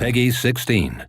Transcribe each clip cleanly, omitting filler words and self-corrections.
Peggy 16.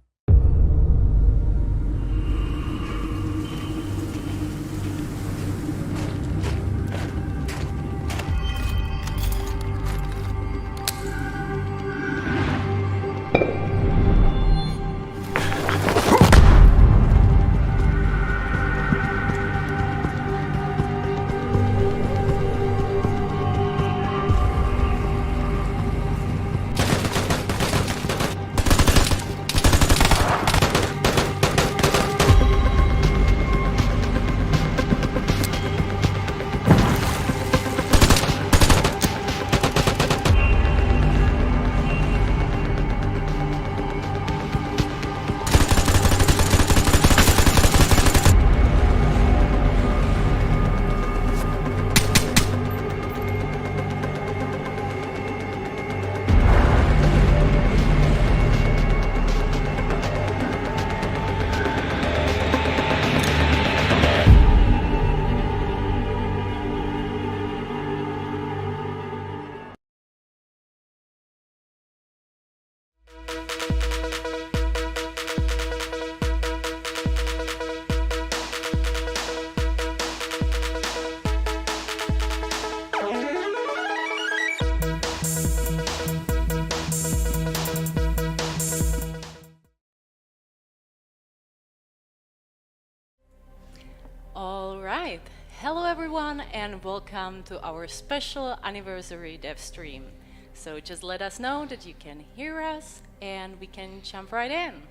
All right. Hello everyone and welcome to our special anniversary dev stream. So just let us know that you can hear us and we can jump right in.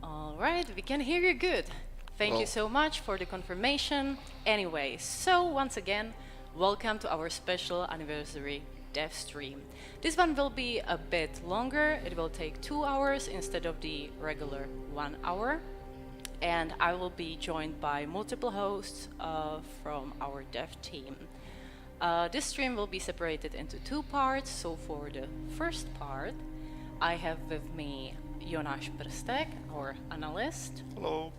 All right, we can hear you good. Thank you so much for the confirmation. Anyway, so once again, welcome to our special anniversary dev stream. This one will be a bit longer. It will take 2 hours instead of the regular 1 hour. And I will be joined by multiple hosts from our dev team. This stream will be separated into 2 parts. So for the first part, I have with me Jonáš Prstek, our analyst. Hello.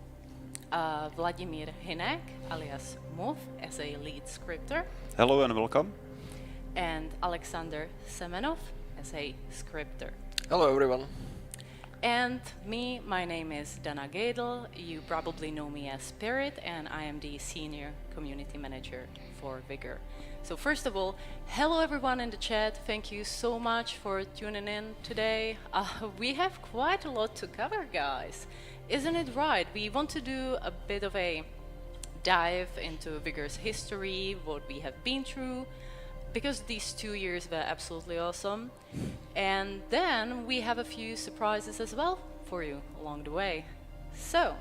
Vladimír Hynek, alias Mov, as a lead scripter. Hello and welcome. And Alexander Semenov as a scripter. Hello everyone. And me, my name is Dana Gadel. You probably know me as Spirit, and I am the senior community manager for Vigor. So first of all, hello everyone in the chat. Thank you so much for tuning in today. We have quite a lot to cover, guys. Isn't it right? We want to do a bit of a dive into Vigor's history, what we have been through, because these 2 years were absolutely awesome. And then we have a few surprises as well for you along the way. So,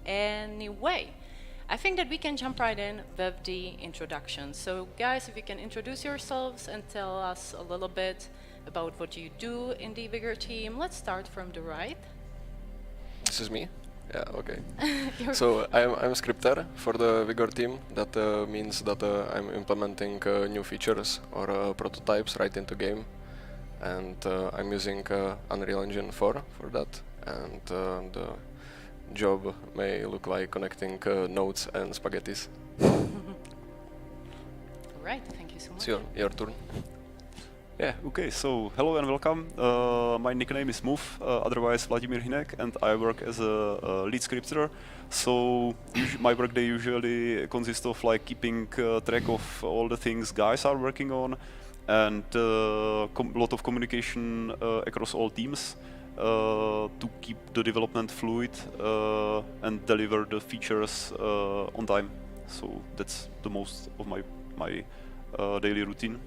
anyway, I think that we can jump right in with the introduction. So guys, if you can introduce yourselves and tell us a little bit about what you do in the Vigor team. Let's start from the right. This is me? Yeah, okay. So I'm a scripter for the Vigor team. That means that I'm implementing new features or prototypes right into game. And I'm using Unreal Engine 4 for that. And the job may look like connecting nodes and spaghettis. All right, thank you so much. It's your turn. Yeah, okay, so hello and welcome. My nickname is Move, otherwise Vladimír Hynek, and I work as a lead scripter. So my workday usually consists of like keeping track of all the things guys are working on, and a lot of communication across all teams to keep the development fluid and deliver the features on time. So that's the most of my daily routine.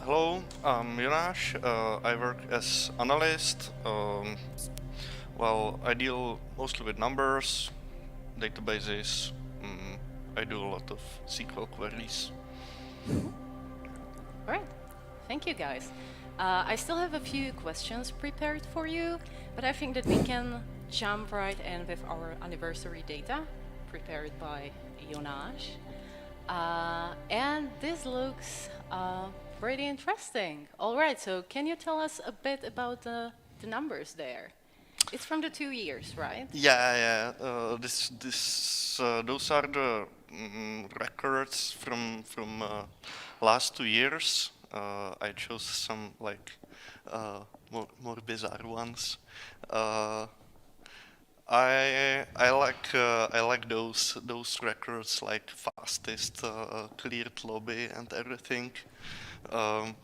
Hello, I'm Jonáš. I work as analyst. Well, I deal mostly with numbers, databases. I do a lot of SQL queries. All right, thank you guys. I still have a few questions prepared for you, but I think that we can jump right in with our anniversary data prepared by Jonáš. And this looks pretty interesting. All right, so can you tell us a bit about the numbers there? It's from the 2 years, right? Yeah. Those are the records from last 2 years. I chose some like more bizarre ones. Uh, I like those records like fastest cleared lobby and everything. Um,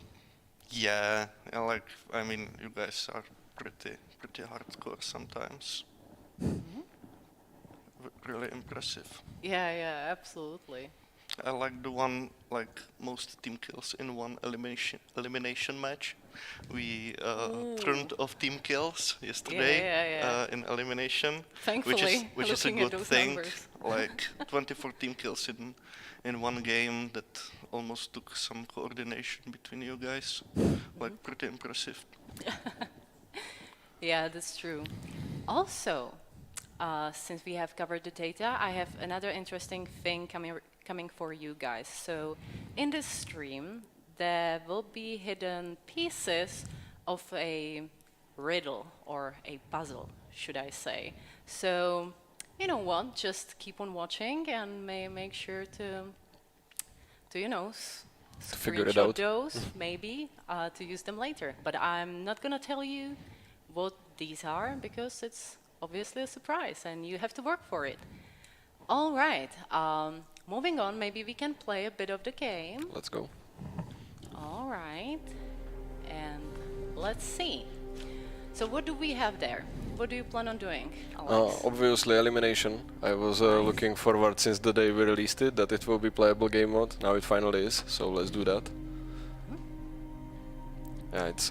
yeah, I mean you guys are pretty hardcore sometimes. Really impressive. Yeah, absolutely. I like the one like most team kills in one elimination match. We turned off team kills yesterday Yeah. in elimination, Thankfully, which is a looking at good those thing. numbers. Like 24 team kills in one game that almost took some coordination between you guys. Like pretty impressive. Yeah, that's true. Also, since we have covered the data, I have another interesting thing coming for you guys. So, in this stream, there will be hidden pieces of a riddle or a puzzle, should I say. So, you know what? Just keep on watching and make sure to figure it screenshot out. those, maybe, to use them later. But I'm not gonna tell you what these are because it's obviously a surprise and you have to work for it. All right, moving on, maybe we can play a bit of the game. Let's go. All right, and let's see. So what do we have there? What do you plan on doing, Alex? Obviously elimination. I was looking forward since the day we released it that it will be playable game mode. Now it finally is, so let's do that. Yeah, it's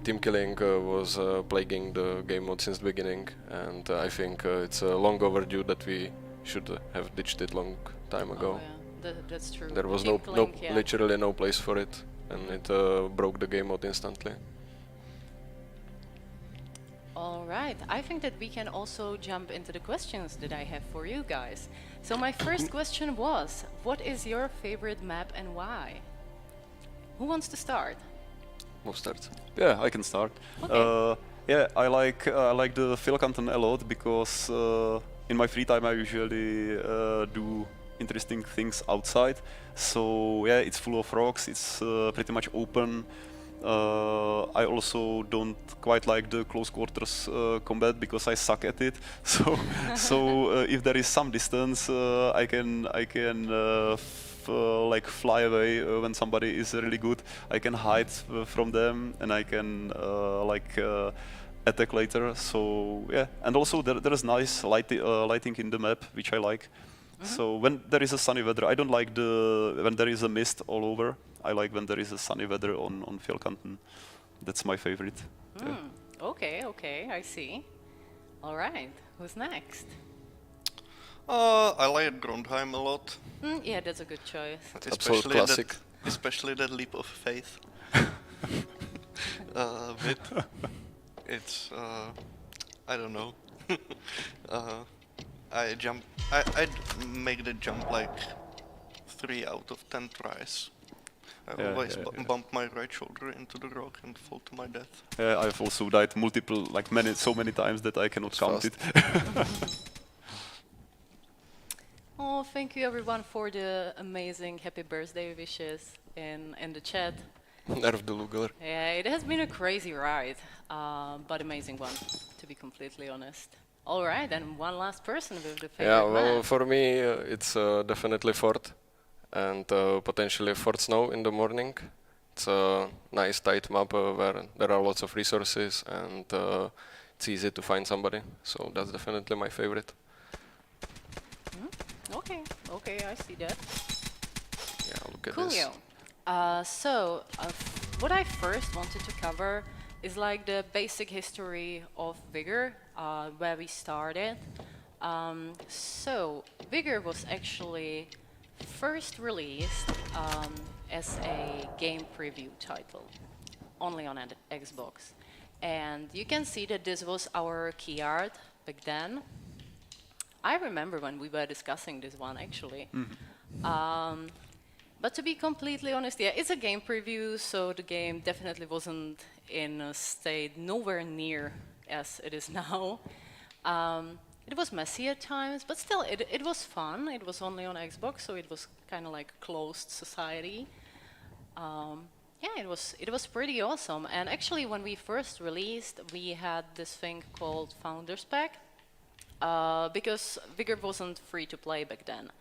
team killing was plaguing the game mode since the beginning, and I think it's long overdue that we should have ditched it long time ago. Oh, yeah, that's true. There was Team killing, yeah. literally no place for it, and it broke the game mode instantly. All right, I think that we can also jump into the questions that I have for you guys. So my first question was, what is your favorite map and why? Who wants to start? Move starts. Yeah, I can start. Okay. Yeah, I like the Phil Canton a lot because in my free time I usually do interesting things outside. So yeah, it's full of rocks. It's pretty much open. I also don't quite like the close quarters combat because I suck at it. So if there is some distance, I can like fly away when somebody is really good. I can hide from them and I can attack later. So yeah, and also there is nice lighting in the map, which I like. So when there is a sunny weather, I don't like when there is a mist all over. I like when there is a sunny weather on Fjellkanten. That's my favorite. Yeah. Okay, I see. All right, who's next? I like Grondheim a lot. Yeah, that's a good choice. Absolute classic. Especially that leap of faith. Bit. It's I don't know. I'd make the jump like 3 out of 10 tries. I always bump my right shoulder into the rock and fall to my death. Yeah, I've also died so many times that I cannot count it. Oh, thank you everyone for the amazing happy birthday wishes in the chat. Nerf the Luger. Yeah, it has been a crazy ride, but amazing one, to be completely honest. All right, and one last person with the favorite Yeah, well, map. for me it's definitely Fort, and potentially Fort Snow in the morning. It's a nice tight map where there are lots of resources and it's easy to find somebody. So that's definitely my favorite. Okay, I see that. Yeah, look at this. Coolio. What I first wanted to cover is like the basic history of Vigor, where we started. So Vigor was actually first released as a game preview title, only on an Xbox. And you can see that this was our key art back then. I remember when we were discussing this one actually. But to be completely honest, yeah, it's a game preview, so the game definitely wasn't in a state nowhere near as it is now. It was messy at times, but still, it was fun. It was only on Xbox, so it was kind of like closed society. Yeah, it was pretty awesome. And actually, when we first released, we had this thing called Founders Pack, because Vigor wasn't free to play back then.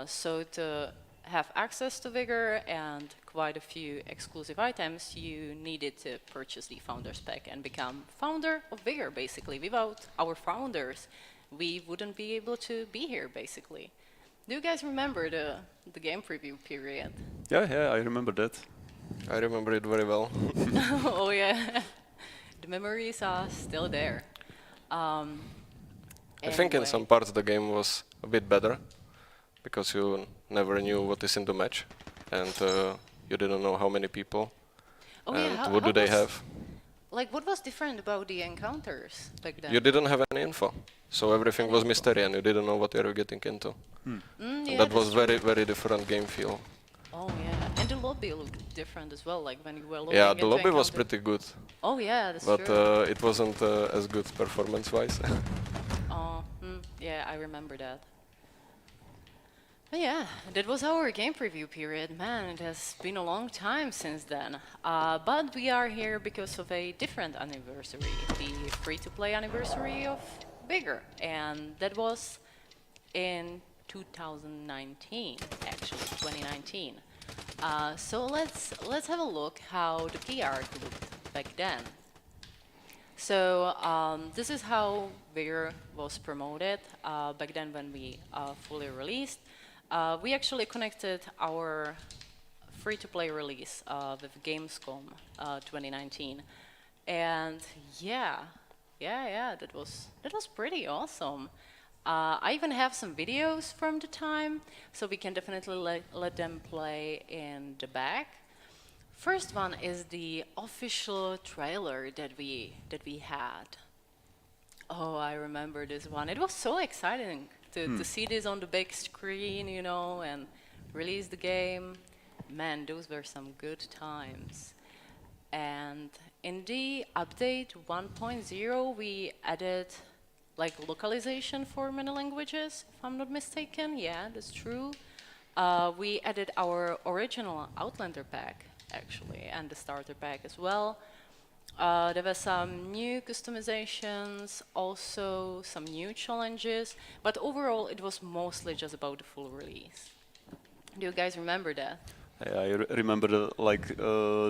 So to have access to Vigor and quite a few exclusive items, you needed to purchase the Founders Pack and become founder of Vigor, basically. Without our founders, we wouldn't be able to be here, basically. Do you guys remember the game preview period? Yeah, I remember that. I remember it very well. Oh yeah, the memories are still there. I think in some parts the game was a bit better, because you never knew what is in the match, and you didn't know how many people, Oh and yeah, what do they have. Like, what was different about the encounters back then? You didn't have any info, so everything was mystery, and you didn't know what you were getting into. And Yeah, that was that's true. very, very different game feel. Oh yeah, and the lobby looked different as well. Like when you were logging Yeah, the into lobby was encounter. pretty good, Oh yeah, that's but true. it wasn't as good performance-wise. Oh, yeah, I remember that. But yeah, that was our game preview period. Man, it has been a long time since then. But we are here because of a different anniversary, the free-to-play anniversary of Vigor, and that was in 2019, actually, 2019. So let's have a look how the PR looked back then. So this is how Vigor was promoted back then when we fully released. We actually connected our free-to-play release with Gamescom 2019, and yeah, that was pretty awesome. I even have some videos from the time, so we can definitely let them play in the back. First one is the official trailer that we had. Oh, I remember this one. It was so exciting to see this on the big screen, you know, and release the game. Man, those were some good times. And in the update 1.0, we added like localization for many languages, if I'm not mistaken. Yeah, that's true. We added our original Outlander pack, actually, and the starter pack as well. There were some new customizations, also some new challenges, but overall it was mostly just about the full release. Do you guys remember that? I remember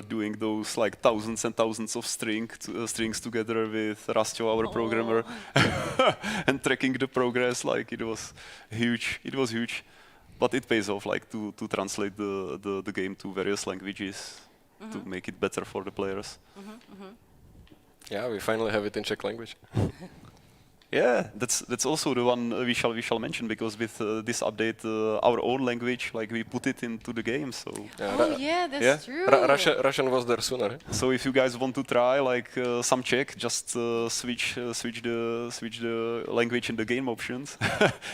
doing those like thousands and thousands of strings together with Rastio, our programmer, and tracking the progress. Like it was huge. It was huge, but it pays off like to translate the game to various languages to make it better for the players. Yeah, we finally have it in Czech language. Yeah, that's also the one we shall mention, because with this update, our own language, like we put it into the game. So Oh yeah, that's true. Russian was there sooner. so if you guys want to try like some Czech, just switch the language in the game options,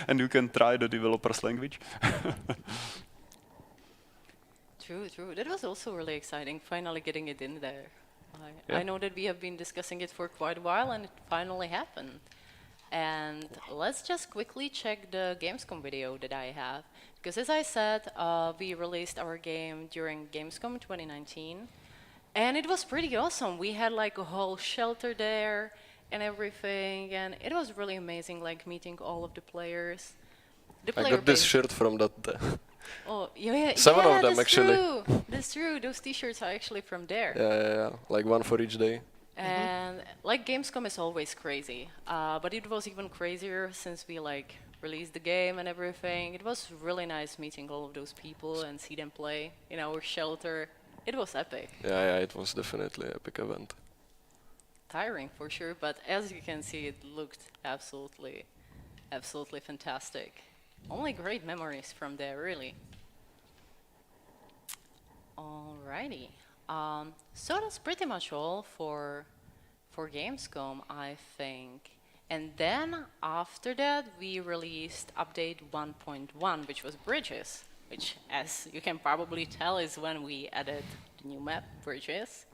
and you can try the developer's language. True. That was also really exciting, finally getting it in there. Yeah. I know that we have been discussing it for quite a while, and it finally happened. And let's just quickly check the Gamescom video that I have. Because as I said, we released our game during Gamescom 2019. And it was pretty awesome. We had like a whole shelter there and everything. And it was really amazing, like meeting all of the players. The I player got this base- shirt from that. Oh, yeah, Seven of them, that's actually. True. That's true. Those t-shirts are actually from there. Yeah, like one for each day. And like Gamescom is always crazy, but it was even crazier since we like released the game and everything. It was really nice meeting all of those people and see them play in our shelter. It was epic. Yeah, it was definitely an epic event. Tiring for sure, but as you can see, it looked absolutely fantastic. Only great memories from there, really. Alrighty. So that's pretty much all for Gamescom, I think. And then after that, we released update 1.1, which was Bridges, which, as you can probably tell, is when we added the new map, Bridges.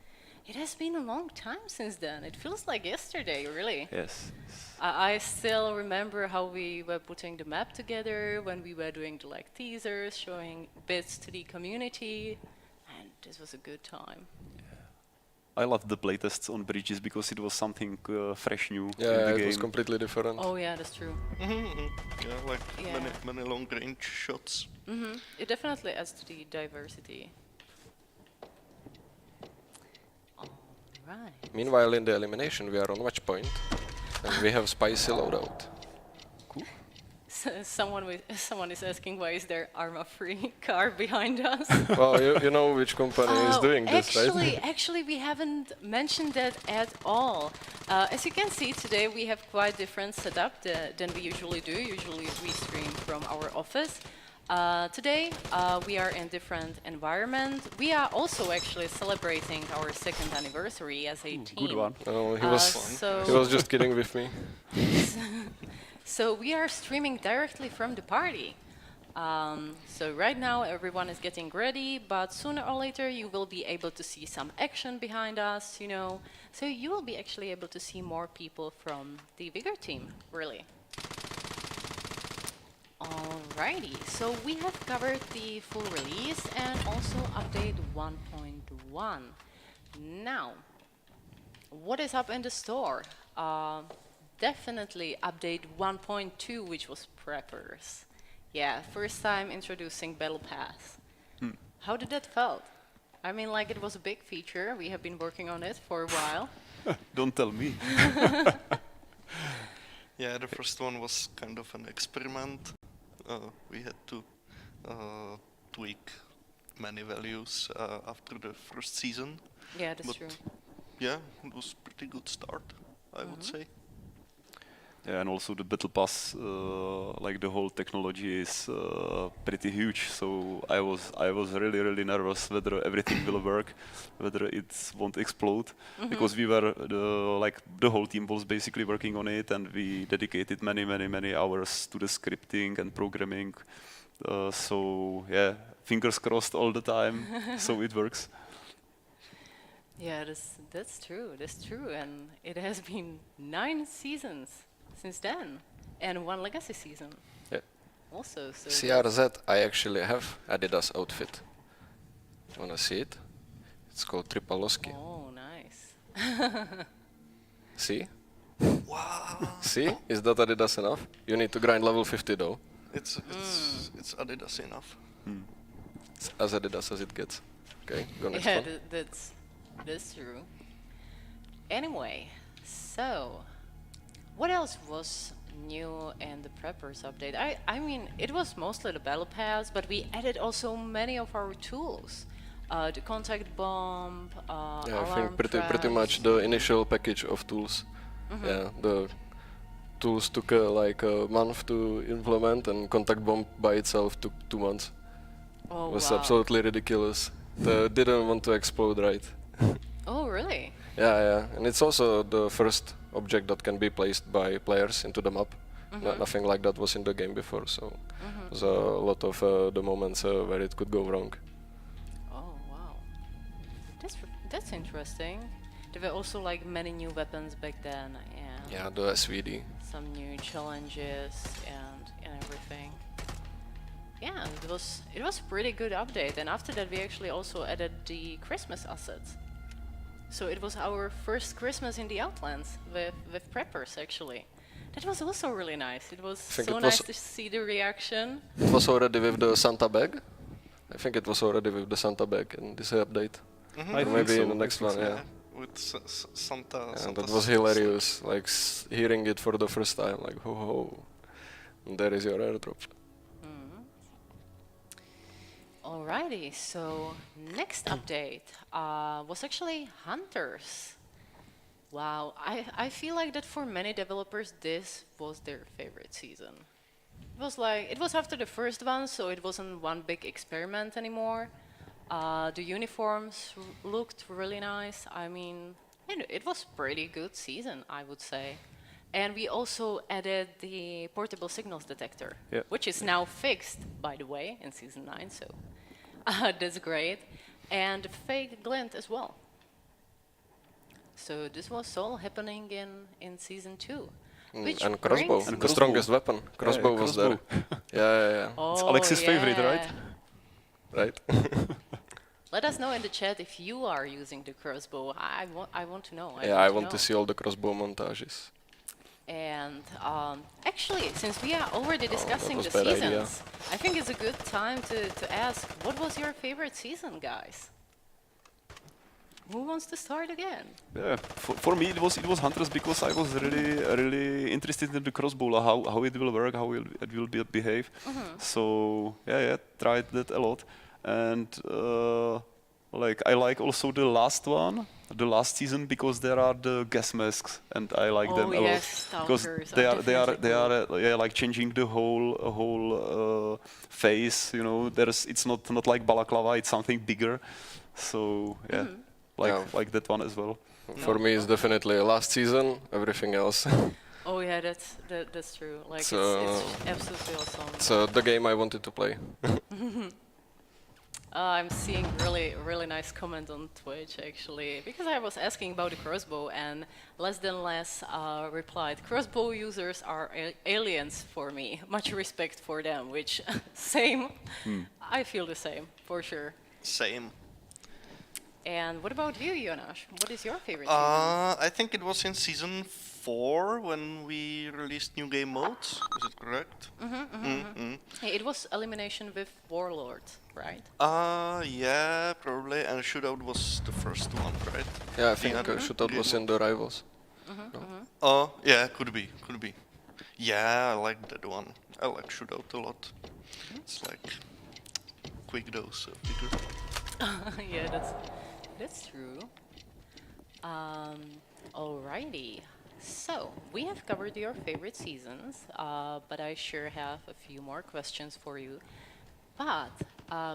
It has been a long time since then. It feels like yesterday, really. Yes. I still remember how we were putting the map together, when we were doing the like teasers, showing bits to the community, and this was a good time. I loved the playtests on bridges because it was something fresh, new in Yeah, the it game. was completely different. Oh yeah, that's true. Yeah, like Yeah. many long range shots. It definitely adds to the diversity. All right. Meanwhile, in the elimination, we are on watch point, and we have spicy loadout. Someone is asking why is there Arma-free car behind us? Well, you know which company is doing this, right? Actually, we haven't mentioned that at all. As you can see today, we have quite different setup than we usually do. Usually, we stream from our office. Today, we are in different environment. We are also actually celebrating our second anniversary as a team. Good one. Oh, he so was just kidding with me. So we are streaming directly from the party. So right now everyone is getting ready, but sooner or later you will be able to see some action behind us, you know. So you will be actually able to see more people from the Vigor team, really. Alrighty, so we have covered the full release and also update 1.1. Now, what is up in the store? Definitely update 1.2, which was preppers. Yeah, first time introducing Battle Pass. How did that felt? I mean, like it was a big feature. We have been working on it for a while. Don't tell me. Yeah, the first one was kind of an experiment. We had to tweak many values after the first season. Yeah, that's But true. yeah, it was pretty good start, I would say. Yeah, and also the battle pass, like the whole technology is pretty huge. So I was really nervous whether everything will work, whether it won't explode, because we were like the whole team was basically working on it, and we dedicated many hours to the scripting and programming. So yeah, fingers crossed all the time, so it works. Yeah, that's true. That's true, and it has been 9 seasons since then, and 1 legacy season. Yeah. Also, so CRZ, I actually have Adidas outfit. Wanna see it? It's called Tripaloski. Oh, nice. See? Wow! See? Is that Adidas enough? You need to grind level 50 though. It's Adidas enough. It's as Adidas as it gets. Okay, go next Yeah, one. that's true. Anyway, so what else was new in the preppers update? I mean, it was mostly the battle pass, but we added also many of our tools. The contact bomb, Yeah, I alarm think pretty much traps. the initial package of tools. Yeah, the tools took like a month to implement, and contact bomb by itself took 2 months. Oh, It was wow. absolutely ridiculous. They didn't want to explode right. Oh, really? Yeah, and it's also the first object that can be placed by players into the map. Nothing like that was in the game before, so there's a lot of the moments where it could go wrong. Oh, wow. That's interesting. There were also like many new weapons back then, and Yeah, the SVD. some new challenges and everything. Yeah, it was a pretty good update, and after that we actually also added the Christmas assets. So it was our first Christmas in the Outlands with preppers actually. That was also really nice. It was think so it nice was- to see the reaction. It was already with the Santa bag. I think it was already with the Santa bag in this update. I Or think maybe so, in the I next think one, so. yeah. With Santa. And Santa that was s- hilarious, like hearing it for the first time, like ho ho. And there is your airdrop. Alrighty, so next update was actually Hunters. Wow, I feel like that for many developers this was their favorite season. It was after the first one, so it wasn't one big experiment anymore. The uniforms looked really nice. I mean, it was pretty good season, I would say. And we also added the portable signals detector, Yeah. which is now fixed, by the way, in season 9, so that's great. And the fake glint as well. So this was all happening in season 2. Which And crossbow, brings the strongest weapon. Crossbow was there. Yeah. It's Oh, Alex's favorite, right? yeah. Right? Let us know in the chat if you are using the crossbow. I want to know. Yeah, I want to see all the crossbow montages. And actually, since we are already discussing was the bad idea. seasons, I think it's a good time to ask, what was your favorite season, guys? Who wants to start again? Yeah, for me it was Hunters because I was really interested in the crossbow, how it will work, how it will behave. So yeah, tried that a lot, and like I like also the last one, the last season, because there are the gas masks, and I like them a lot because stalkers they are yeah, like changing the whole face. You know, it's not like balaclava, it's something bigger. So yeah. Like that one as well. For me, it's definitely last season. Everything else. Oh yeah, that's true. Like So- it's absolutely awesome. So the game I wanted to play. I'm seeing really nice comment on Twitch actually, because I was asking about the crossbow and less replied, crossbow users are aliens for me. Much respect for them, which same. I feel the same for sure. Same. And what about you, Jonas? What is your favorite season? I think it was in season 4 when we released new game modes. Is it correct? Hey, it was elimination with warlords, right? Yeah, probably. And shootout was the first one, right? Yeah, I think Yeah. Shootout was in the Rivals. Oh, yeah, could be. Yeah, I like that one. I like shootout a lot. It's like quick dose of Vigor. Yeah, that's true. Alrighty. So we have covered your favorite seasons, but I sure have a few more questions for you. But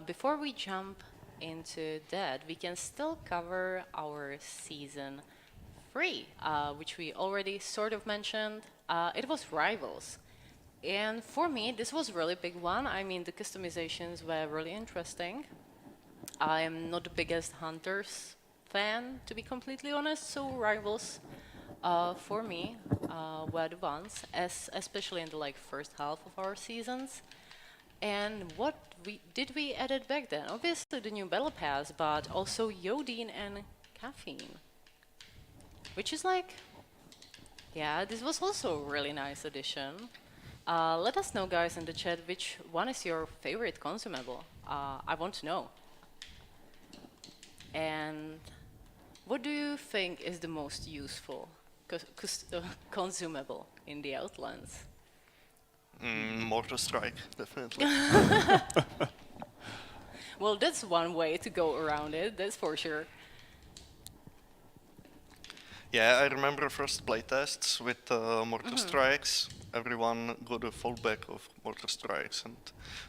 before we jump into that, we can still cover our season 3, which we already sort of mentioned. It was Rivals. And for me, this was a really big one. I mean, the customizations were really interesting. I am not the biggest Hunters fan, to be completely honest, so Rivals, for me, were the ones, especially in the first half of our seasons. And what did we added back then? Obviously the new battle pass, but also iodine and caffeine, which is yeah, this was also a really nice addition. Let us know, guys, in the chat which one is your favorite consumable. I want to know. And what do you think is the most useful consumable in the Outlands? Mortar strike, definitely. Well, that's one way to go around it, that's for sure. Yeah, I remember first playtests with mortar strikes. Everyone got a fallback of mortar strikes, and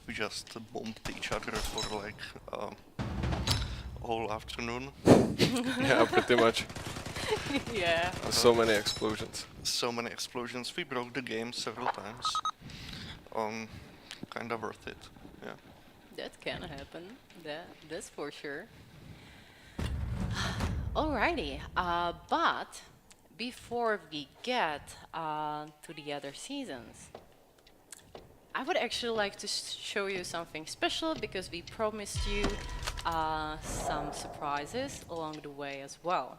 we just bombed each other for like whole afternoon. Yeah, pretty much. Yeah. So many explosions. So many explosions. We broke the game several times. Kind of worth it. Yeah. That can happen. That's for sure. Alrighty, but before we get to the other seasons, I would actually like to show you something special because we promised you some surprises along the way as well.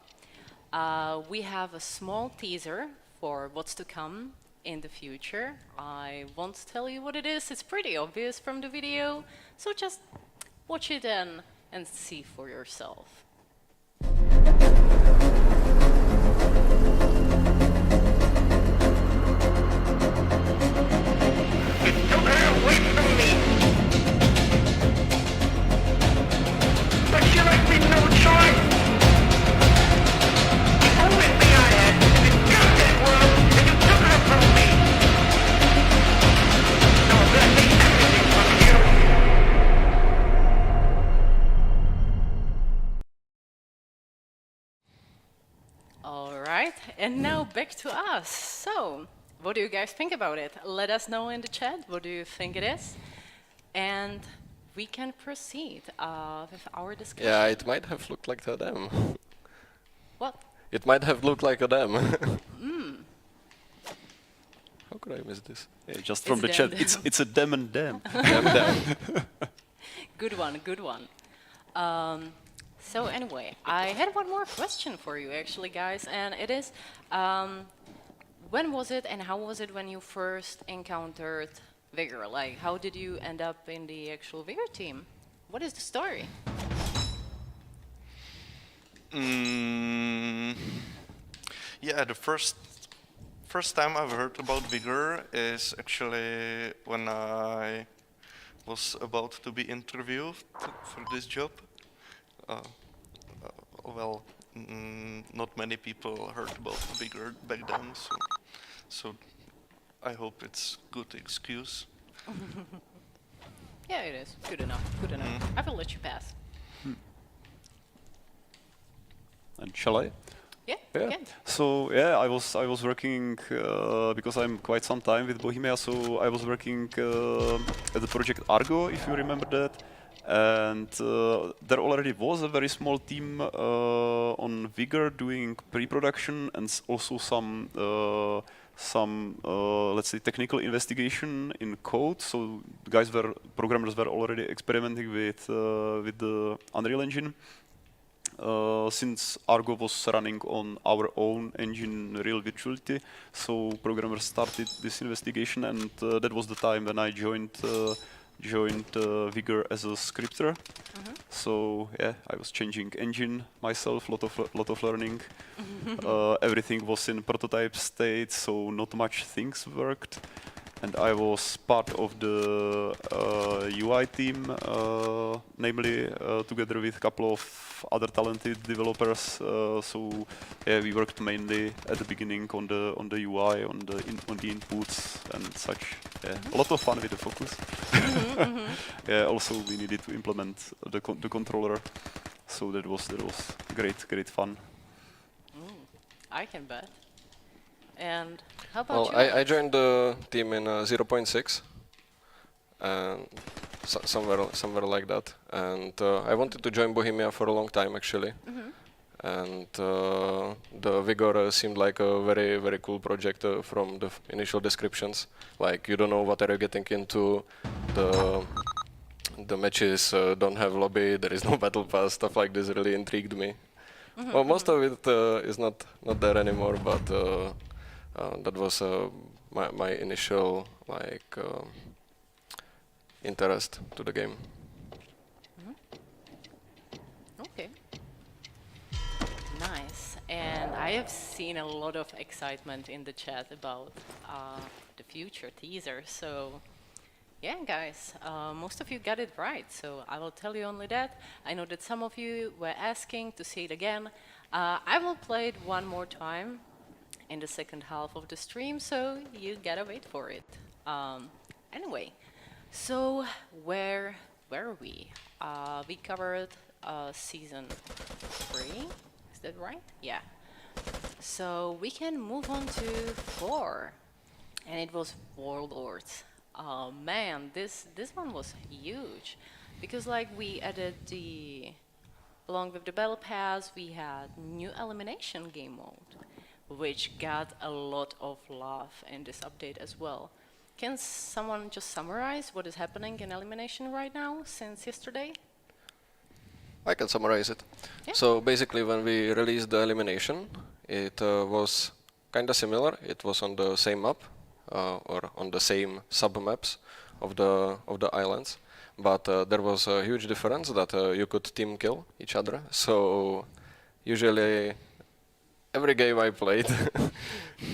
We have a small teaser for what's to come in the future. I won't tell you what it is, it's pretty obvious from the video, so just watch it and see for yourself. And now back to us. So, what do you guys think about it? Let us know in the chat. What do you think it is? And we can proceed with our discussion. Yeah, it might have looked like to them. What? It might have looked like a dam. How could I miss this? Yeah, just from It's the a chat, dam. it's a dam and dam. Dam. Good one, good one. So anyway, I had one more question for you actually, guys, and it is, when was it and how was it when you first encountered Vigor? Like, how did you end up in the actual Vigor team? What is the story? Yeah, the first time I've heard about Vigor is actually when I was about to be interviewed for this job. Well, not many people heard about Vigor back then, so I hope it's good excuse. Yeah, it is. Good enough, good enough. I will let you pass. And shall I? Yeah, Yeah. again. So yeah, I was working because I'm quite some time with Bohemia. So I was working at the project Argo, if you remember that. And there already was a very small team on Vigor doing pre-production and also some let's say technical investigation in code. So the programmers were already experimenting with the Unreal Engine. Since Argo was running on our own engine, Real Virtuality, so programmers started this investigation, and that was the time when I joined Vigor as a scripter. So yeah, I was changing engine myself, lot of learning. Everything was in prototype state, so not much things worked. And I was part of the UI team, namely together with a couple of other talented developers. So yeah, we worked mainly at the beginning on the UI, on the inputs and such. Yeah, a lot of fun with the focus. Yeah, also we needed to implement the controller, so that was great fun. I can bet. And how about Well, you? I joined the team in 0.6, and somewhere like that. And I wanted to join Bohemia for a long time actually. And the Vigor seemed like a very cool project from the initial descriptions. Like, you don't know what are you getting into. The matches don't have lobby. There is no battle pass. Stuff like this really intrigued me. Well, most of it is not there anymore, but that was my initial interest to the game. Okay. Nice. And I have seen a lot of excitement in the chat about the future teaser. So, yeah, guys, most of you got it right. So I will tell you only that. I know that some of you were asking to see it again. I will play it one more time in the second half of the stream, so you gotta wait for it. Anyway, so where were we? We covered season 3. Is that right? Yeah. So we can move on to 4, and it was warlords. Oh man, this one was huge, because like we added along with the battle pass, we had new elimination game mode, which got a lot of love in this update as well. Can someone just summarize what is happening in elimination right now since yesterday? I can summarize it. Yeah. So basically, when we released the elimination, it was kind of similar. It was on the same map or on the same sub-maps of the islands, but there was a huge difference that you could team kill each other. So usually, every game I played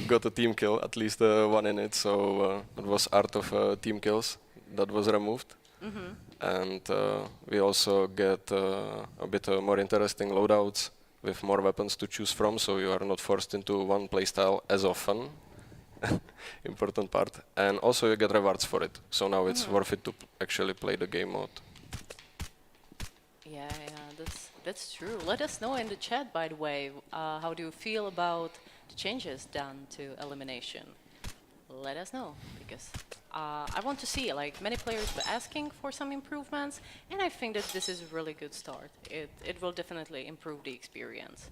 got a team kill, at least one in it. So it was art of team kills that was removed. And we also get a bit more interesting loadouts with more weapons to choose from, so you are not forced into one playstyle as often. Important part. And also you get rewards for it, so now it's worth it to actually play the game mode. Yeah, that's true. Let us know in the chat, by the way, how do you feel about the changes done to elimination? Let us know, because I want to see, like, many players were asking for some improvements, and I think that this is a really good start. It will definitely improve the experience.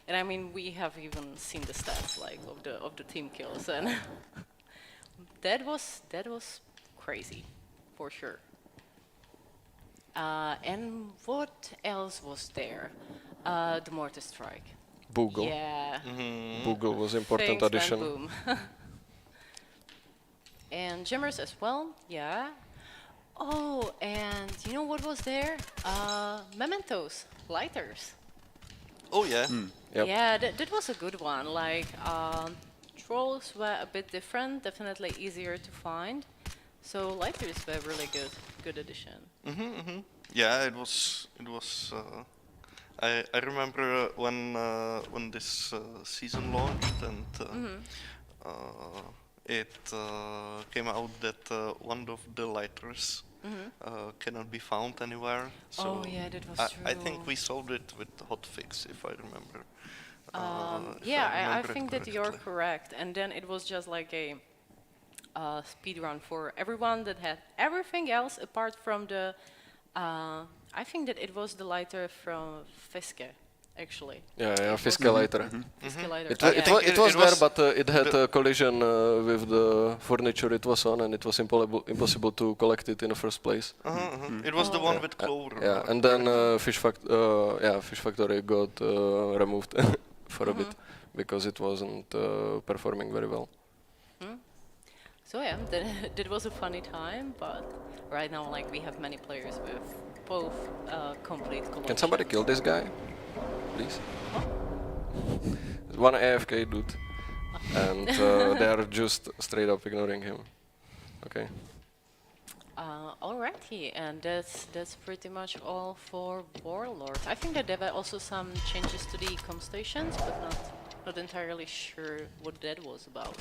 And I mean, we have even seen the stats like of the team kills, and that was crazy, for sure. And what else was there? The mortar strike. Bugle. Yeah. Bugle was important Thanks, addition. Van Boom. And jammers as well. Yeah. Oh, and you know what was there? Mementos, lighters. Oh yeah. Yep. Yeah, that was a good one. Like, trolls were a bit different, definitely easier to find. So lighters were really good addition. Yeah, it was. I remember when this season launched and it came out that one of the lighters cannot be found anywhere. So Oh, yeah, that was I think true. we solved it with the hotfix, if I remember. If Yeah, I remember it think that you're correctly. correct. And then it was just like a speed run for everyone that had everything else apart from the. I think that it was the lighter from Fiske, actually. Yeah, fiscal lighter. Fiske lighter. It, yeah. it, wa- think it it was there, was but it had a collision with the furniture it was on, and it was impossible to collect it in the first place. It was the one with Clover. Yeah, and then Fish Factory got removed for a bit because it wasn't performing very well. So yeah, that was a funny time, but right now like we have many players with both complete collections. Can somebody kill this guy, please? One AFK dude, and they are just straight up ignoring him. Okay. Alrighty, and that's pretty much all for Warlords. I think that there were also some changes to the com stations, but not entirely sure what that was about.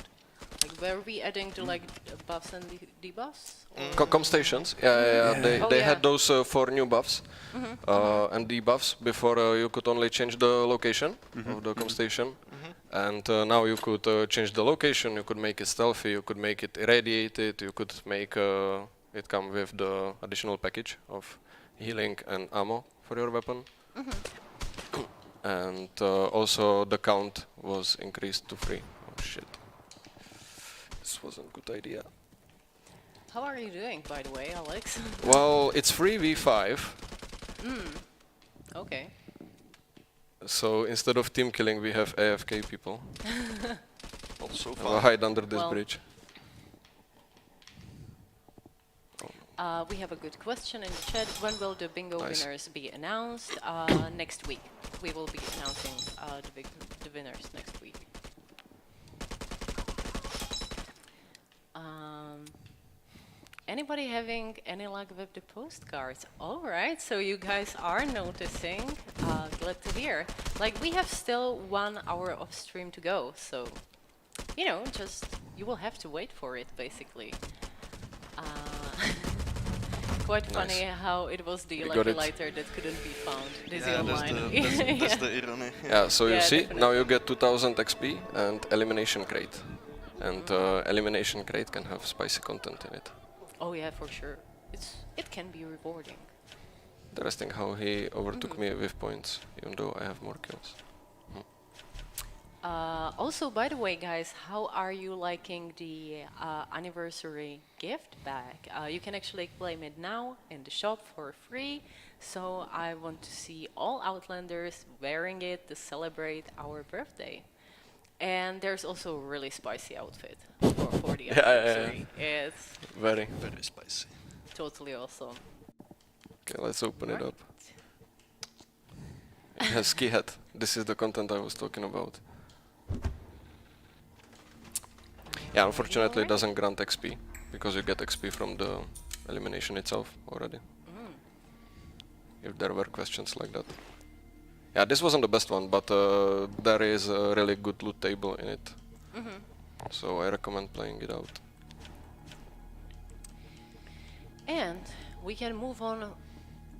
Like, were we adding to like buffs and debuffs? Com stations, yeah. Oh, They yeah. had those 4 new buffs and debuffs. Before you could only change the location of the com station, and now you could change the location. You could make it stealthy. You could make it irradiated. You could make it come with the additional package of healing and ammo for your weapon. And also the count was increased to 3. Oh shit. This wasn't a good idea. How are you doing, by the way, Alex? Well, it's 3v5, Okay. so instead of team killing, we have AFK people. Also We'll fun. hide under this Well, bridge. We have a good question in the chat. When will the bingo Nice. winners be announced? Next week. We will be announcing the winners next week. Anybody having any luck with the postcards? All right, so you guys are noticing. Glad to hear. Like, we have still 1 hour of stream to go, so you know, just you will have to wait for it, basically. Quite funny how it was the We got lucky it. lighter that couldn't be found. Dizzy Yeah, online. that's the irony. Yeah, so you Yeah, see, now you definitely. get 2000 XP and elimination crate. And elimination crate can have spicy content in it. Oh yeah, for sure. It can be rewarding. Interesting how he overtook me with points, even though I have more kills. Also, by the way, guys, how are you liking the anniversary gift bag? You can actually claim it now in the shop for free. So I want to see all Outlanders wearing it to celebrate our birthday. And there's also a really spicy outfit for the Yeah, yeah, yeah. anniversary. It's Very. Very spicy. totally awesome. Okay, let's open it Right. up. It has ski hat. This is the content I was talking about. Yeah, unfortunately it doesn't grant XP, because you get XP from the elimination itself already. If there were questions like that. Yeah, this wasn't the best one, but there is a really good loot table in it. So I recommend playing it out. And we can move on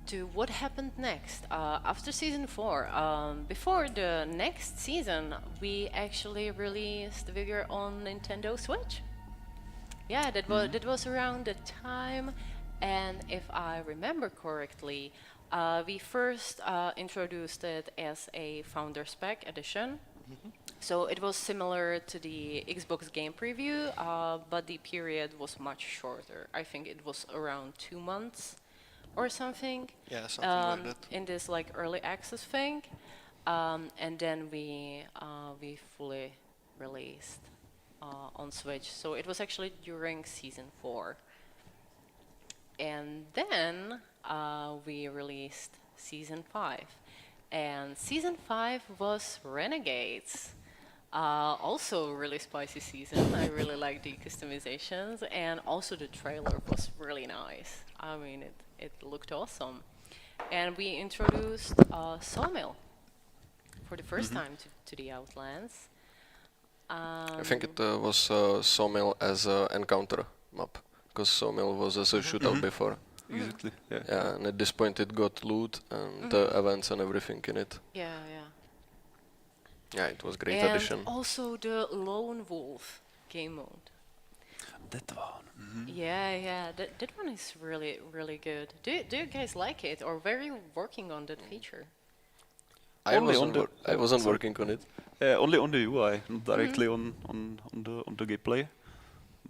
to what happened next. After season 4, before the next season, we actually released Vigor on Nintendo Switch. Yeah, that was around the time, and if I remember correctly, We first introduced it as a Founders Pack edition. So it was similar to the Xbox game preview, but the period was much shorter. I think it was around 2 months or something. Yeah, something like that. In this like early access thing, and then we fully released on Switch. So it was actually during season 4, and then we released season 5, and season 5 was Renegades. Also a really spicy season. I really liked the customizations, and also the trailer was really nice. I mean, it looked awesome. And we introduced Sawmill for the first time to the Outlands. I think it was Sawmill as an encounter map, because Sawmill was as a shootout before. Exactly. Yeah. Yeah, and at this point it got loot and events and everything in it. Yeah. Yeah, it was great And addition. also the Lone Wolf game mode. That one. Yeah. That one is really, really good. Do you guys like it, or were you working on that feature? I Only wasn't, on the- I wasn't sorry. working on it. Only on the UI, not directly on the gameplay.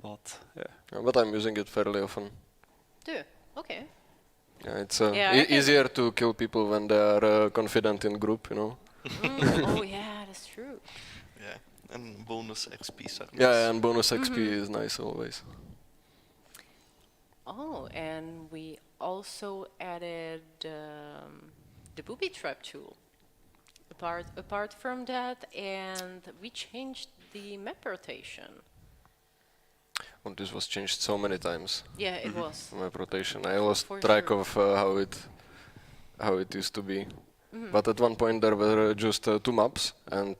But yeah. But I'm using it fairly often. Do you? Okay. Yeah, it's Yeah, I can- easier to kill people when they are confident in group, you know. Oh yeah, that's true. Yeah, and bonus XP segments. Yeah, and bonus XP is nice always. Oh, and we also added the booby trap tool. Apart from that, and we changed the map rotation. And this was changed so many times. Yeah, it was. Map rotation. I lost For track sure. of how it used to be. But at one point there were just 2 maps, and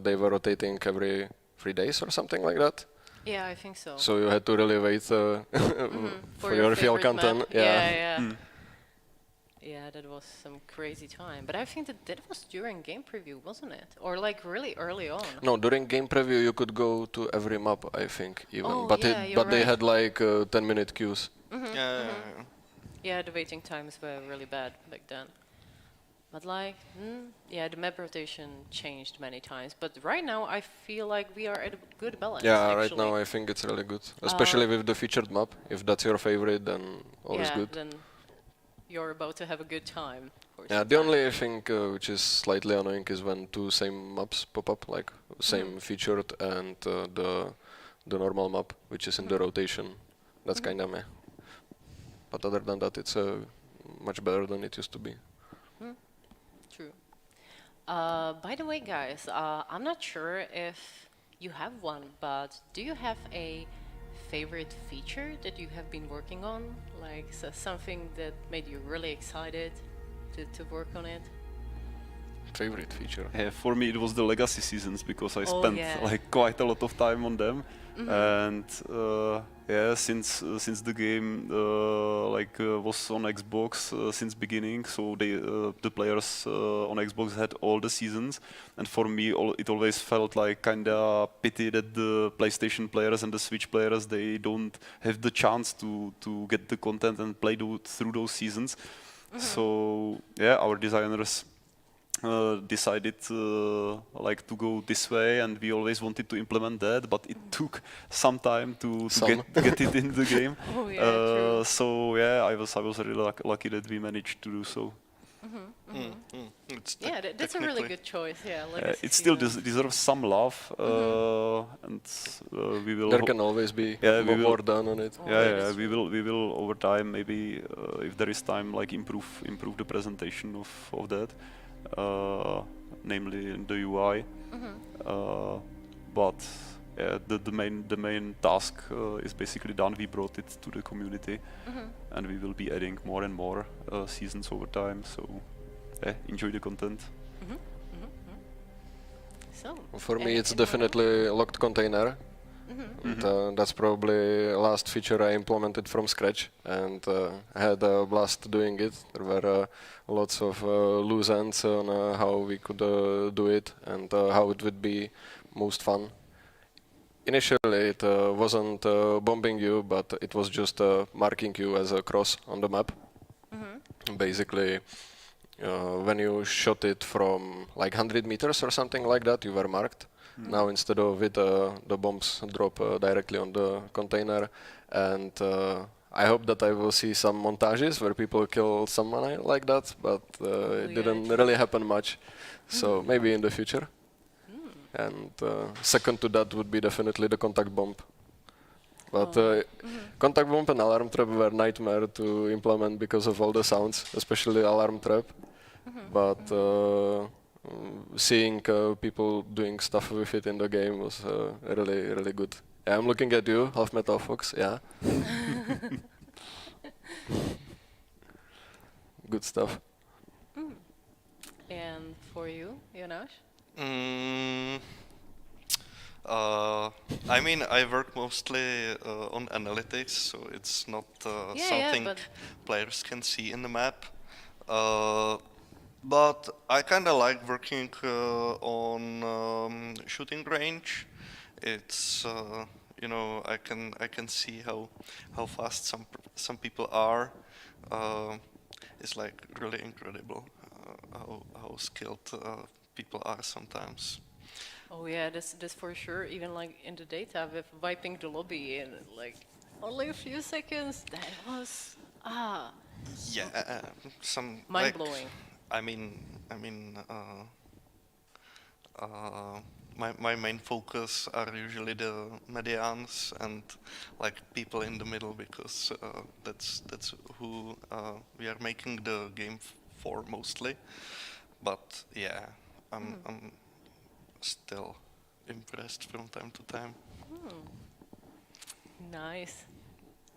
they were rotating every 3 days or something like that. Yeah, I think so. So you had to really wait for your fuel favorite content. map. Yeah. Yeah, that was some crazy time. But I think that was during game preview, wasn't it? Or like really early on. No, during game preview you could go to every map, I think, even. Oh, but yeah, you're but they right. had like 10-minute queues. Yeah. Yeah, the waiting times were really bad back then. But like, yeah, the map rotation changed many times. But right now, I feel like we are at a good balance. Yeah, actually. right now I think it's really good, especially with the featured map. If that's your favorite, then all is Yeah, good. then you're about to have a good time. for Yeah, some the time. only thing which is slightly annoying is when 2 same maps pop up, like same featured and the normal map, which is in the rotation. That's kinda meh. But other than that, it's much better than it used to be. True. By the way, guys, I'm not sure if you have one, but do you have a favorite feature that you have been working on? Like something that made you really excited to work on it? Favorite feature. For me, it was the legacy seasons because I Oh, spent yeah. like quite a lot of time on them, and yeah, since the game was on Xbox since beginning, so the players on Xbox had all the seasons, and for me, it always felt like kinda pity that the PlayStation players and the Switch players they don't have the chance to get the content and play through those seasons. So yeah, our designers decided like to go this way, and we always wanted to implement that, but it took some time to get it in the game. Oh, yeah, true. So yeah, I was really lucky that we managed to do so. It's Yeah, that's a really technically- good choice. Yeah, legacy It still season. deserves some love, and we will. There can always be Yeah, we more will- done on it. Oh, Yeah, that yeah, is we will over time maybe if there is time like improve the presentation of that, namely in the UI. But yeah, the main task is basically done. We brought it to the community, and we will be adding more and more seasons over time. So enjoy the content. So, For me, any- it's anyone definitely locked container. And that's probably last feature I implemented from scratch, and I had a blast doing it. There were lots of loose ends on how we could do it and how it would be most fun. Initially, it wasn't bombing you, but it was just marking you as a cross on the map. Basically, when you shot it from like 100 meters or something like that, you were marked. Now instead of it, the bombs drop directly on the container, and I hope that I will see some montages where people kill someone like that, but it yeah, didn't true. really happen much. So maybe in the future. And second to that would be definitely the contact bomb. But contact bomb and alarm trap were nightmare to implement because of all the sounds, especially alarm trap. But seeing people doing stuff with it in the game was really, really good. Yeah, I'm looking at you, Half Metal Fox. Yeah. Good stuff. And for you, Jonas? Mm, I mean, I work mostly on analytics, so it's not something but players can see in the map. But I kind of like working on shooting range. It's I can see how fast some people are. It's like really incredible how skilled people are sometimes. oh yeah, this for sure. Even like in the data with wiping the lobby in like only a few seconds. That was Yeah, some mind like, blowing. I mean, my main focus are usually the medians and like people in the middle because that's who we are making the game for mostly. But yeah, I'm still impressed from time to time. Nice.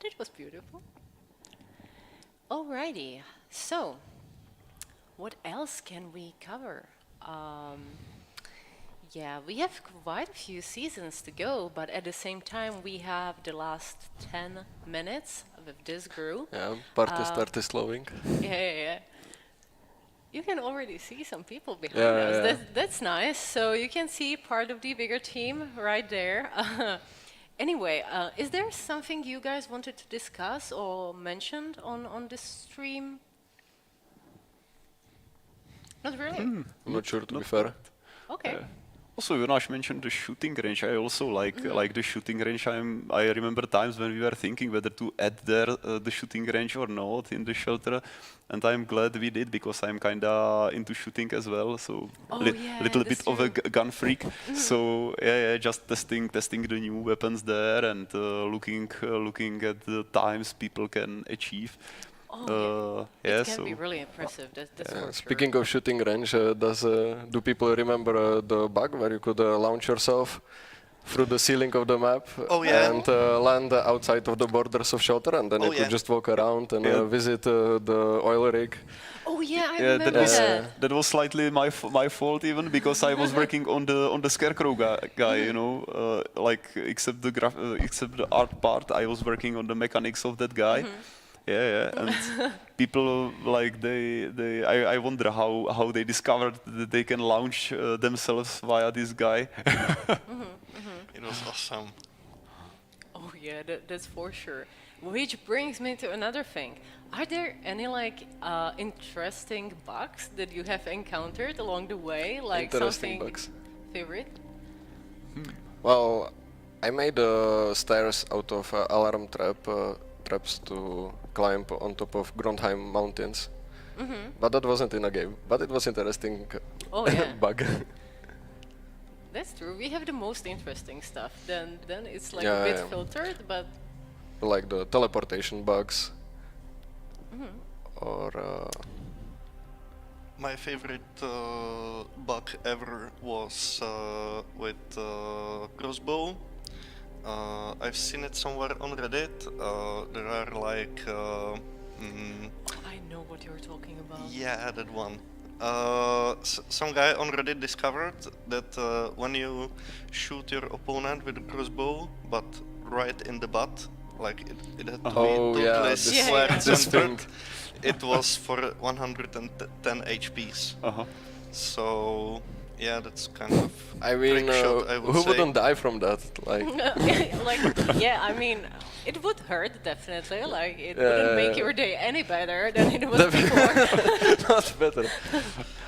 That was beautiful. Alrighty. So, what else can we cover? Yeah, we have quite a few seasons to go, but at the same time, we have the last 10 minutes with this group. Yeah, party started slowing. Yeah. You can already see some people behind Yeah, us. yeah. That's nice. So you can see part of the Vigor team right there. Anyway, is there something you guys wanted to discuss or mentioned on this stream? Not really. I'm not sure, to be fair. Okay. Also, Jonas mentioned the shooting range. I also like the shooting range. I remember times when we were thinking whether to add there the shooting range or not in the shelter, and I'm glad we did because I'm kinda into shooting as well. So Oh, yeah, little that's bit of a true. gun freak. So yeah, just testing the new weapons there and looking at the times people can achieve. Oh, yeah, it can so be really impressive. That's for sure. Speaking of shooting range, do people remember the bug where you could launch yourself through the ceiling of the map Oh, yeah. and land outside of the borders of shelter, and then Oh, you could yeah. just walk around and Yeah. visit the oil rig? Oh yeah, I yeah, remember that. that was slightly my fault even because I was working on the scarecrow guy, you know, like except the art part, I was working on the mechanics of that guy. Yeah, and people like I wonder how they discovered that they can launch themselves via this guy. It was awesome. Oh yeah, that's for sure. Which brings me to another thing. Are there any like interesting bugs that you have encountered along the way? Like Interesting something bugs. favorite? Well, I made stairs out of alarm traps to climb on top of Grondheim mountains. But that wasn't in a game. But it was interesting Oh yeah, bug. that's true. We have the most interesting stuff. Then it's like Yeah, a bit yeah. filtered, but Like the teleportation bugs. Or My favorite bug ever was with crossbow. I've seen it somewhere on Reddit. There are like, oh, I know what you're talking about. yeah, that one. Some guy on Reddit discovered that when you shoot your opponent with a crossbow, but right in the butt, like it had to Oh, be yeah, totally this- Yeah, square yeah. this centered. thing. It was for 110 HPs. Uh-huh. So Yeah, that's kind of I mean, trick shot, I would who say. wouldn't die from that? Like, Like, yeah, I mean, it would hurt definitely. Like, it Yeah, wouldn't yeah, make yeah. your day any better than it was before. not better.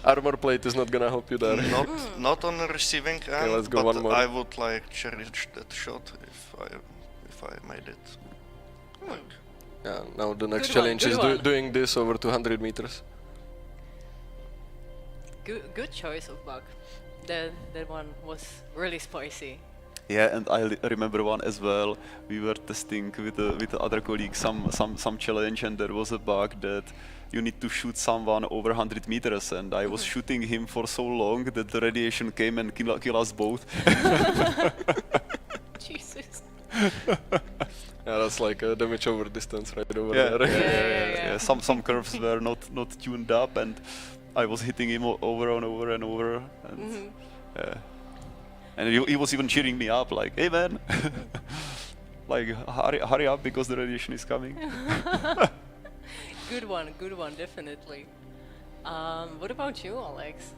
Armor plate is not gonna help you there. Not on the receiving end, let's go but one more. I would like cherish that shot if I made it. Like, Yeah, now the next Good one, challenge good is one. doing this over 200 meters. Good choice of bug. That one was really spicy. Yeah, and I remember one as well. We were testing with the other colleague some challenge, and there was a bug that you need to shoot someone over 100 meters, and I was shooting him for so long that the radiation came and kill us both. Jesus. Yeah, that's like damage over distance right over Yeah, there. Yeah. Some curves were not tuned up, and I was hitting him over and over and over, and and he was even cheering me up, like, "Hey man, like hurry up because the radiation is coming." Good one, definitely. What about you, Alex?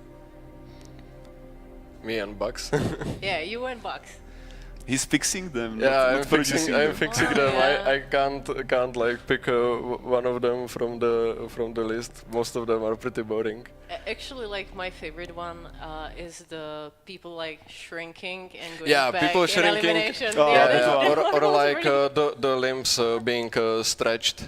Me and Bugs. Yeah, you and Bucks. He's fixing them. Yeah, not I'm fixing. producing I'm them. fixing Oh, them. yeah. I can't like pick one of them from the list. Most of them are pretty boring. Actually, like my favorite one is the people like shrinking and going Yeah, back people in shrinking. elimination. Oh, Yeah, that that one. one Or was like really- the limbs being stretched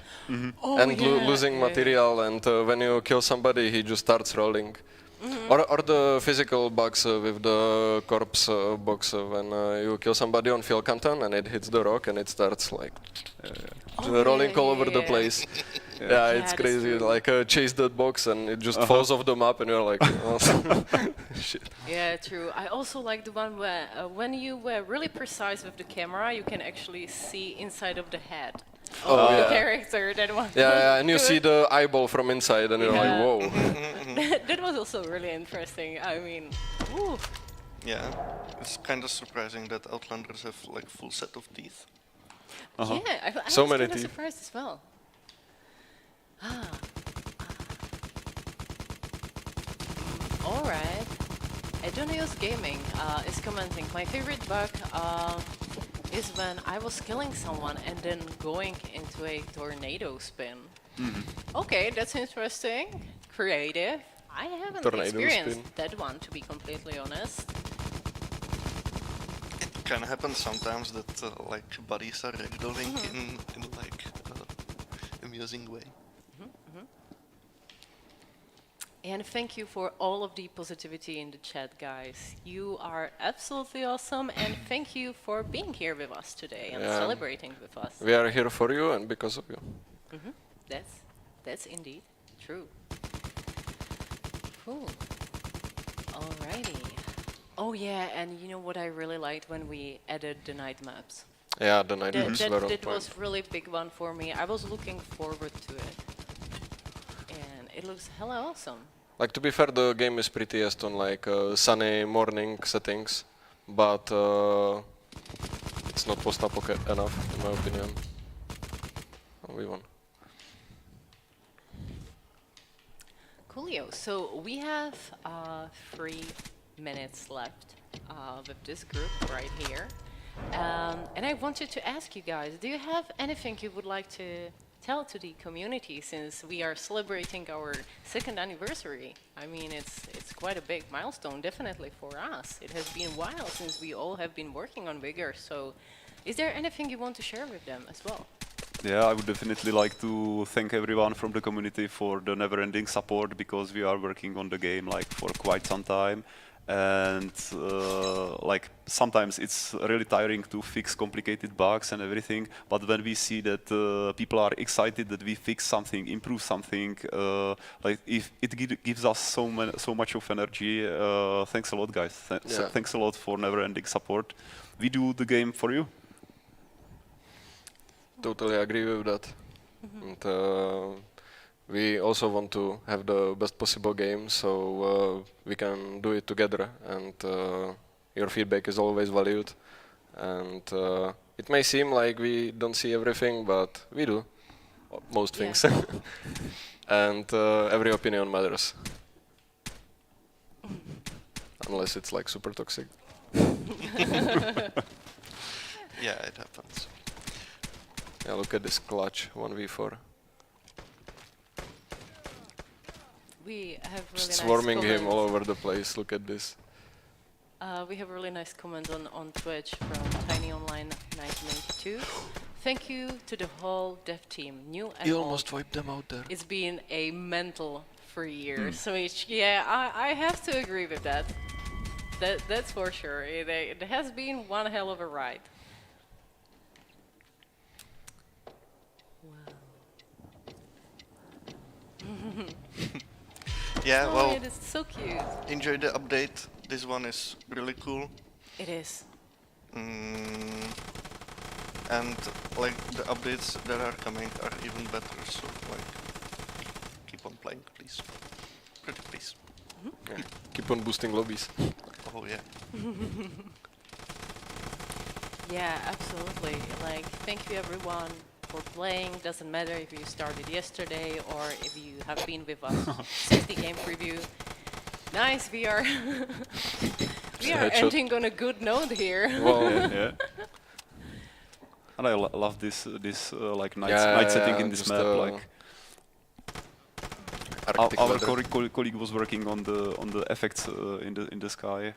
Oh, and yeah, losing yeah. material, and when you kill somebody, he just starts rolling. Mm-hmm. Or the physical bugs with the corpse box when you kill somebody on field content and it hits the rock and it starts like Oh, rolling yeah, all yeah, over the yeah. place. Yeah, Yeah, it's that's crazy. true. Like chase that box and it just falls off the map and you're like, oh, shit. Yeah, true. I also like the one where when you were really precise with the camera, you can actually see inside of the head of Oh, the yeah. character. That one. Yeah, and you Good. see the eyeball from inside and you're like, Yeah. whoa. That was also really interesting. I mean, ooh. yeah, it's kind of surprising that Outlanders have like full set of teeth. Yeah, I So was many kind of teeth. surprised as well. All right. Adonius Gaming is commenting. My favorite bug is when I was killing someone and then going into a tornado spin. Okay, that's interesting. Creative. I haven't Tornado experienced spin. that one, to be completely honest. It can happen sometimes that like buddies are ragdolling in like amusing way. And thank you for all of the positivity in the chat, guys. You are absolutely awesome, and thank you for being here with us today and Yeah. celebrating with us. We are here for you and because of you. That's indeed true. Cool. Alrighty. Oh yeah, and you know what I really liked when we added the night maps. Yeah, the night That, maps that, were on that point. was really big one for me. I was looking forward to it. And it looks hella awesome. Like, to be fair, the game is prettiest on like sunny morning settings, but it's not post-apoc enough, in my opinion. Oh, we won. Coolio. So we have 3 minutes left with this group right here. And I wanted to ask you guys, do you have anything you would like to tell to the community since we are celebrating our 2nd anniversary? I mean, it's quite a big milestone, definitely for us. It has been a while since we all have been working on Vigor. So is there anything you want to share with them as well? Yeah, I would definitely like to thank everyone from the community for the never-ending support, because we are working on the game like for quite some time, and like sometimes it's really tiring to fix complicated bugs and everything. But when we see that people are excited that we fix something, improve something, like if it gives us so much of energy. Thanks a lot, guys. Yeah. Thanks a lot for never-ending support. We do the game for you. Totally agree with that. And we also want to have the best possible game, so we can do it together, and your feedback is always valued. And it may seem like we don't see everything, but we do most Yeah. things. And every opinion matters. unless it's like super toxic. Yeah, it happens. Yeah, look at this clutch 1v4. We have really Just nice swarming him comments. all over the place. Look at this. We have a really nice comment on Twitch from TinyOnline1992. Thank you to the whole dev team, new and You old. almost wiped them out there. It's been a mental for years. So yeah, I have to agree with that. That's for sure. It has been one hell of a ride. Yeah, Oh, well, it is so cute. enjoy the update. This one is really cool. It is. And like the updates that are coming are even better, so like keep on playing, please. Pretty please. Yeah. Keep on boosting lobbies. Oh yeah. Yeah, absolutely. Like, thank you everyone for playing. Doesn't matter if you started yesterday or if you have been with us since the game preview. Nice, we are we are Headshot. ending on a good note here. Well, Yeah. And I love this like night, Yeah, night setting in this just, map. Like Arctic our weather. colleague was working on the effects in the sky.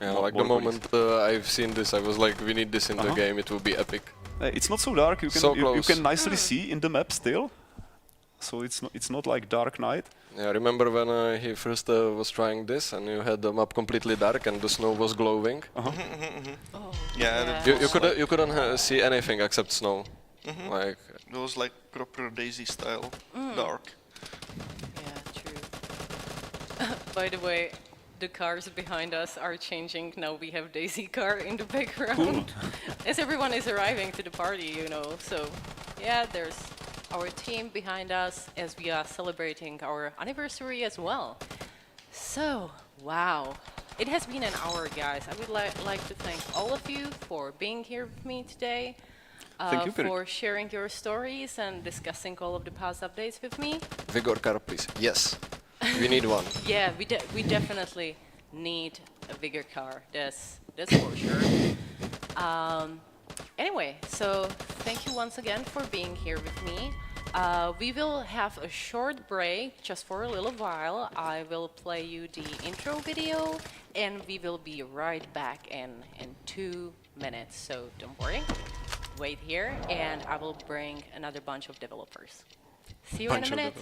Yeah, more- like the more colleagues. moment I've seen this, I was like, we need this in the game. It will be epic. It's not so dark. You can So you close. can nicely see in the map still. So it's not like dark night. Yeah, remember when he first was trying this, and you had the map completely dark, and the snow was glowing. Oh, Yeah, You couldn't see anything except snow. Like it was like proper Daisy style, dark. Yeah, true. By the way, the cars behind us are changing. Now we have Daisy car in the background. As everyone is arriving to the party, you know. So, yeah, there's our team behind us as we are celebrating our anniversary as well. So, wow. It has been an hour, guys. I would like to thank all of you for being here with me today. Thank you, Pirit. For sharing your stories and discussing all of the past updates with me. Vigor car, please. Yes, we need one. Yeah, we definitely need a bigger car. That's for sure. Anyway, so thank you once again for being here with me. We will have a short break just for a little while. I will play you the intro video, and we will be right back in 2 minutes. So don't worry, wait here, and I will bring another bunch of developers. See you in a minute.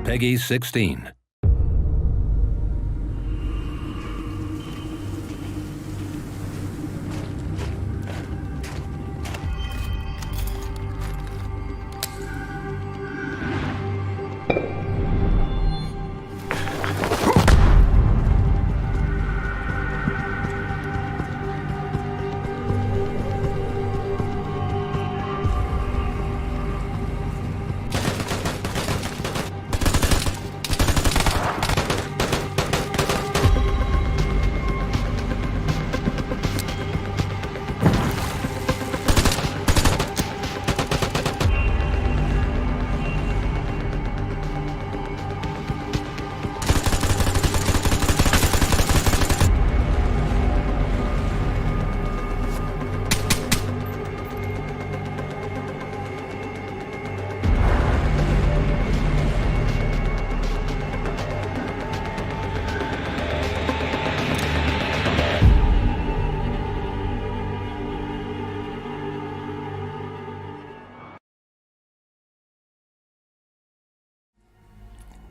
Peggy 16.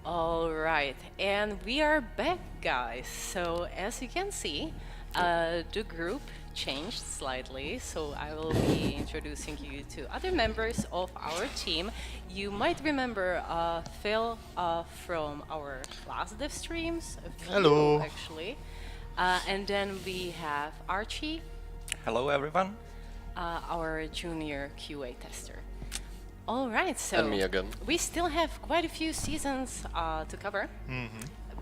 All right, and we are back, guys. So as you can see, the group changed slightly. So I will be introducing you to other members of our team. You might remember Phil from our last dev streams. A few, Hello. actually. And then we have Archie, Hello, everyone. our junior QA tester. All right, so And me again. we still have quite a few seasons to cover.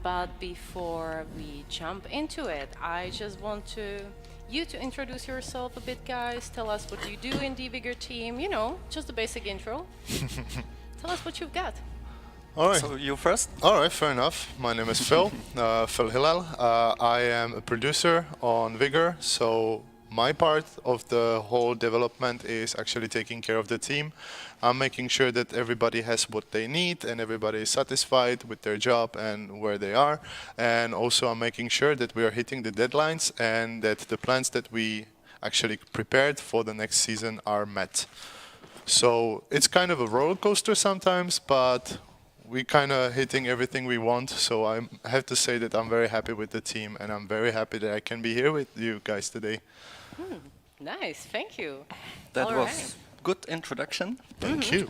But before we jump into it, I just want you to introduce yourself a bit, guys. Tell us what you do in the Vigor team. You know, just a basic intro. Tell us what you've got. All right. So you first? All right, fair enough. My name is Phil, Phil Hillel. I am a producer on Vigor, so my part of the whole development is actually taking care of the team. I'm making sure that everybody has what they need and everybody is satisfied with their job and where they are. And also I'm making sure that we are hitting the deadlines and that the plans that we actually prepared for the next season are met. So it's kind of a roller coaster sometimes, but we kind of hitting everything we want. So I have to say that I'm very happy with the team and I'm very happy that I can be here with you guys today. Nice, thank you. That All was right. good introduction. Thank you.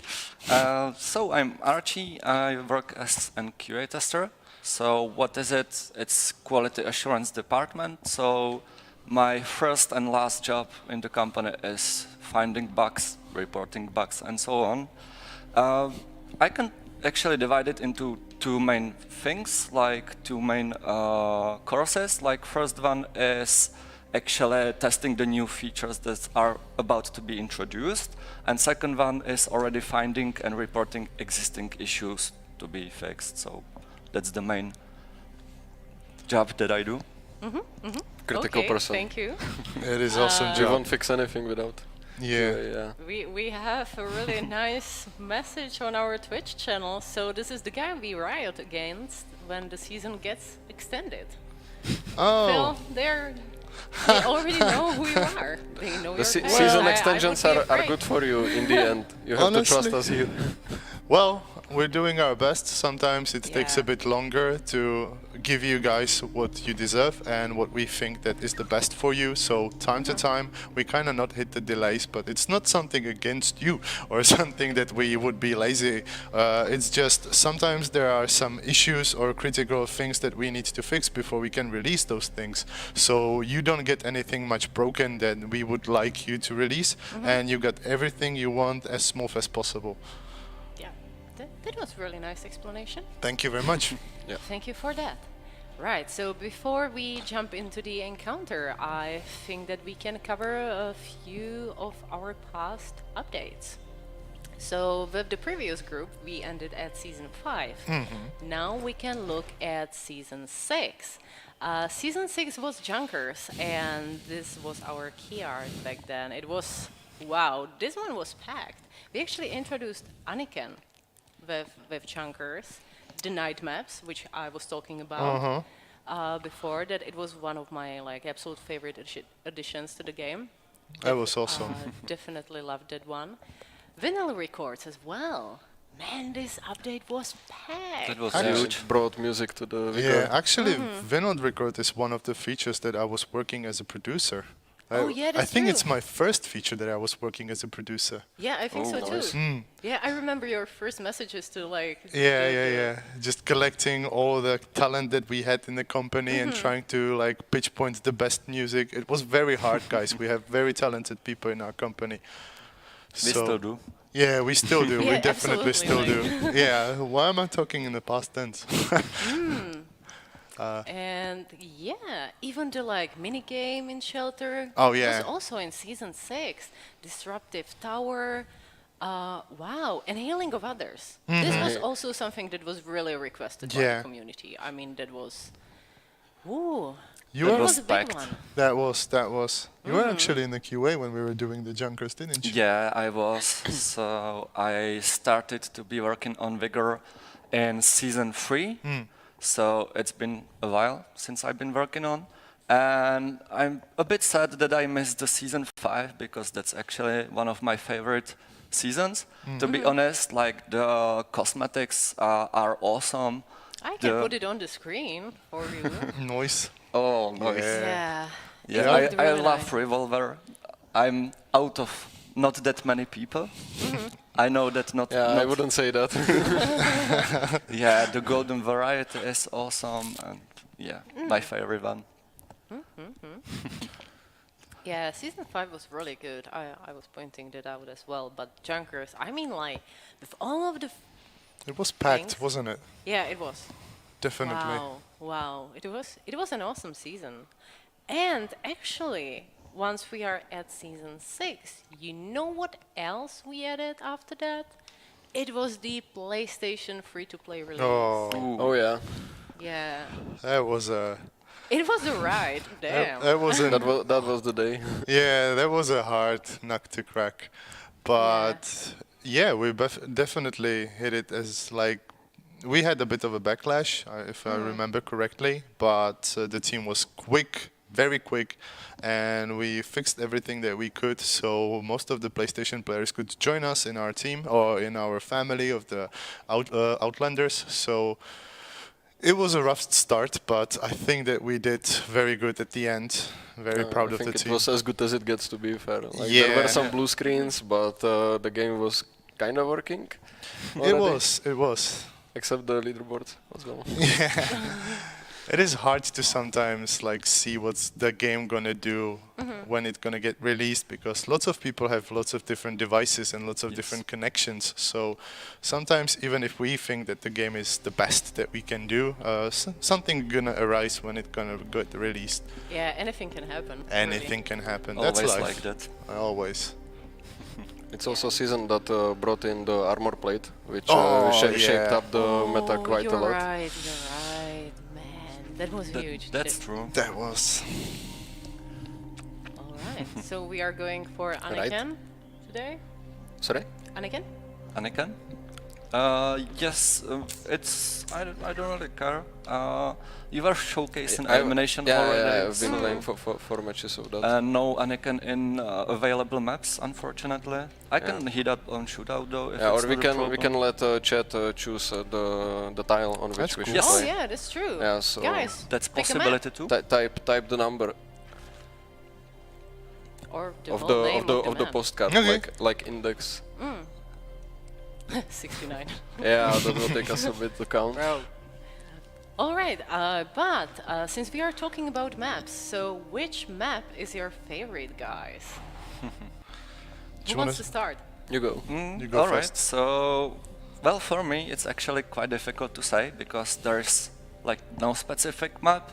So I'm Archie. I work as an QA tester. So what is it? It's quality assurance department. So my first and last job in the company is finding bugs, reporting bugs, and so on. I can actually divide it into two main things, like two main courses. Like first one is actually testing the new features that are about to be introduced, and second one is already finding and reporting existing issues to be fixed. So that's the main job that I do. Critical Okay, person. thank you. It is awesome You job. won't fix anything without. Yeah. We have a really nice message on our Twitch channel. So this is the guy we riot against when the season gets extended. Oh, Phil, they already know who you are. They know The your se- character. season I extensions would be are afraid. good for you in the end. You have to trust Honestly. us here. well, we're doing our best. Sometimes it takes a Yeah. bit longer to give you guys what you deserve and what we think that is the best for you. So time to time, we kind of not hit the delays, but it's not something against you or something that we would be lazy. It's just sometimes there are some issues or critical things that we need to fix before we can release those things. So you don't get anything much broken that we would like you to release, and you got everything you want as smooth as possible. Yeah, that was a really nice explanation. Thank you very much. Thank you for that. Right, so before we jump into the encounter, I think that we can cover a few of our past updates. So with the previous group, we ended at Season 5. Now we can look at Season 6. Season 6 was Junkers, and this was our key art back then. It was, wow, this one was packed. We actually introduced Anakin with Junkers, the night maps, which I was talking about before, that it was one of my absolute favorite additions to the game. That was awesome. Definitely loved that one. Vinyl records as well. Man, this update was packed. That was Actually- huge. It brought music to the Vigor. Yeah, actually, Vinod Record is one of the features that I was working as a producer. Oh, yeah, I that's think true. it's my first feature that I was working as a producer. Yeah, I think so Oh, too. nice. Yeah, I remember your first messages to like. Yeah. Just collecting all the talent that we had in the company and trying to like pitch point the best music. It was very hard, guys. We have very talented people in our company. We still do. Yeah, we still do. Yeah, We definitely still absolutely, do. Yeah. Why am I talking in the past tense? And yeah, even the like mini game in Shelter. Oh, yeah. Was also in season 6. Disruptive Tower. Wow, and healing of others. This was also something that was really requested by Yeah. the community. I mean, that was. Ooh. You that were was a big packed. one. That was. You were actually in the QA when we were doing the Junkers, didn't you? Yeah, I was. So I started to be working on Vigor in season 3. So it's been a while since I've been working on. And I'm a bit sad that I missed the season 5 because that's actually one of my favorite seasons. To be honest, like the cosmetics are awesome. I can The- put it on the screen for you. Noise. Oh, nice. Yeah. Yeah, Yeah. I Looked really love nice. Revolver. I'm out of not that many people. I know that not. Yeah, not I wouldn't say that. Yeah, the golden variety is awesome, and yeah, my favorite one. Yeah, season 5 was really good. I was pointing that out as well. But Junkers, I mean, like, with all of the. It was packed, Thanks. wasn't it? Yeah, it was. Definitely. Wow. It was an awesome season. And actually, once we are at season 6, you know what else we added after that? It was the PlayStation free-to-play release. Oh, Oh yeah, Yeah. that was a. It was a ride. Damn. That was an. that was the day. Yeah, that was a hard nut to crack, but yeah, we definitely hit it as like we had a bit of a backlash, if I remember correctly, but the team was quick, very quick, and we fixed everything that we could. So most of the PlayStation players could join us in our team or in our family of the Outlanders. So. It was a rough start, but I think that we did very good at the end. Very proud I of the think it team. was as good as it gets, to be fair. Like, Yeah. There were some blue screens, but the game was kind of working. It already, was. Except the leaderboard as well. It is hard to sometimes like see what's the game gonna do when it's gonna get released because lots of people have lots of different devices and lots of different connections. So sometimes even if we think that the game is the best that we can do, something gonna arise when it's gonna get released. Yeah, anything can happen. really. Anything can happen. Always That's life. like that. Always. It's also a season that brought in the armor plate, which Oh, shaped yeah. up the meta quite you're a lot. Right, you're right, man. That was huge. That's true. That was. All right. So we are going for Anakin today. Sorry? Anakin? Anakin? Yes, it's. I don't really care. You were showcasing elimination yeah, already. yeah, I've been so- playing for matches of that. No Anakin in available maps, unfortunately. I can heat up on shootout though. If Yeah, it's or we not a can problem. let chat choose the tile on which That's we cool. should Yes. Oh play. yeah, that's true. Yeah, so Guys, That's pick a map. possibility too. type the number Or the of whole the name of the map. postcard, Okay. like index. 69. Yeah, that will take us a bit to count. Bro. All right, but since we are talking about maps, so which map is your favorite, guys? you Who wanna wants to start? You go. You go All right. first. So, well, for me, it's actually quite difficult to say because there's like no specific map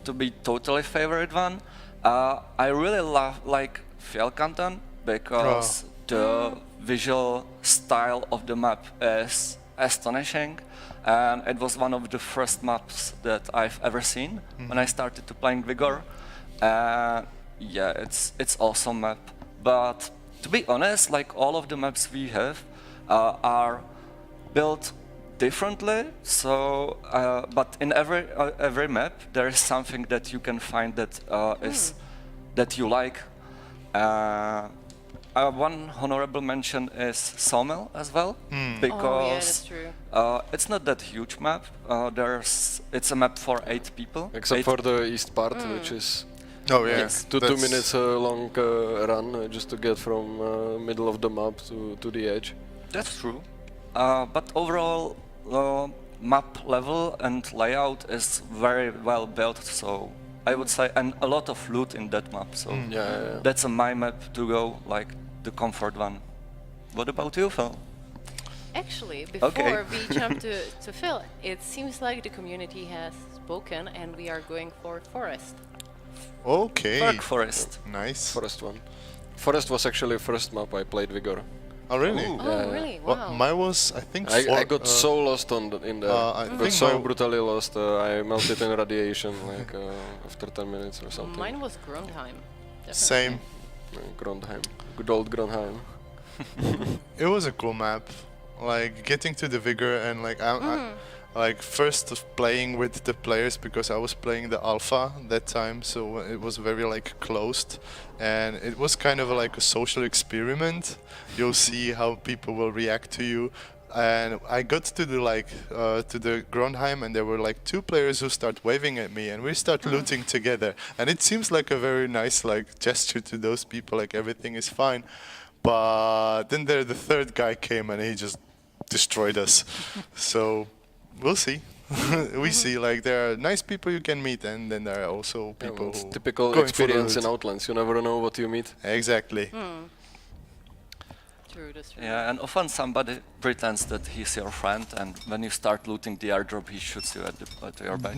to be totally favorite one. I really love like Fjellkanten because the visual style of the map is astonishing, and it was one of the first maps that I've ever seen when I started to playing Vigor. Yeah, it's awesome map, but to be honest, like all of the maps we have are built differently. So, but in every map there is something that you can find that is that you like. one honorable mention is Sawmill as well, Oh, because yeah, that's true. it's not that huge map. It's a map for 8 people. Except Eight- for the east part, which is Oh yeah. Yes. two That's- minutes long run just to get from middle of the map to the edge. That's true. But overall, map level and layout is very well built, so I would say, and a lot of loot in that map, so Yeah. that's a my map to go, like the comfort one. What about you, Phil? Actually, before Okay. we jump to Phil, it seems like the community has spoken and we are going for forest. Okay. Dark Forest. Nice. Forest one. Forest was actually first map I played Vigor. Oh really? Ooh. Oh, Yeah. really? Well, Wow. mine was I think I got so lost in there. I got think so my- brutally lost. I melted in radiation like after 10 minutes or something. Mine was Grundheim. definitely. same. Grondheim. Good old Grondheim. It was a cool map. Like getting to the Vigor and like like first of playing with the players because I was playing the alpha that time, so it was very like closed, and it was kind of like a social experiment. You'll see how people will react to you. And I got to the to the Grondheim, and there were like 2 players who start waving at me, and we start looting together. And it seems like a very nice like gesture to those people, like everything is fine. But then there the 3rd guy came and he just destroyed us. So we'll see. We see like there are nice people you can meet, and then there are also people It's who typical going for the experience in loot. Outlands. You never know what you meet. Exactly. True, that's true. Yeah, and often somebody pretends that he's your friend, and when you start looting the airdrop, he shoots you at your back.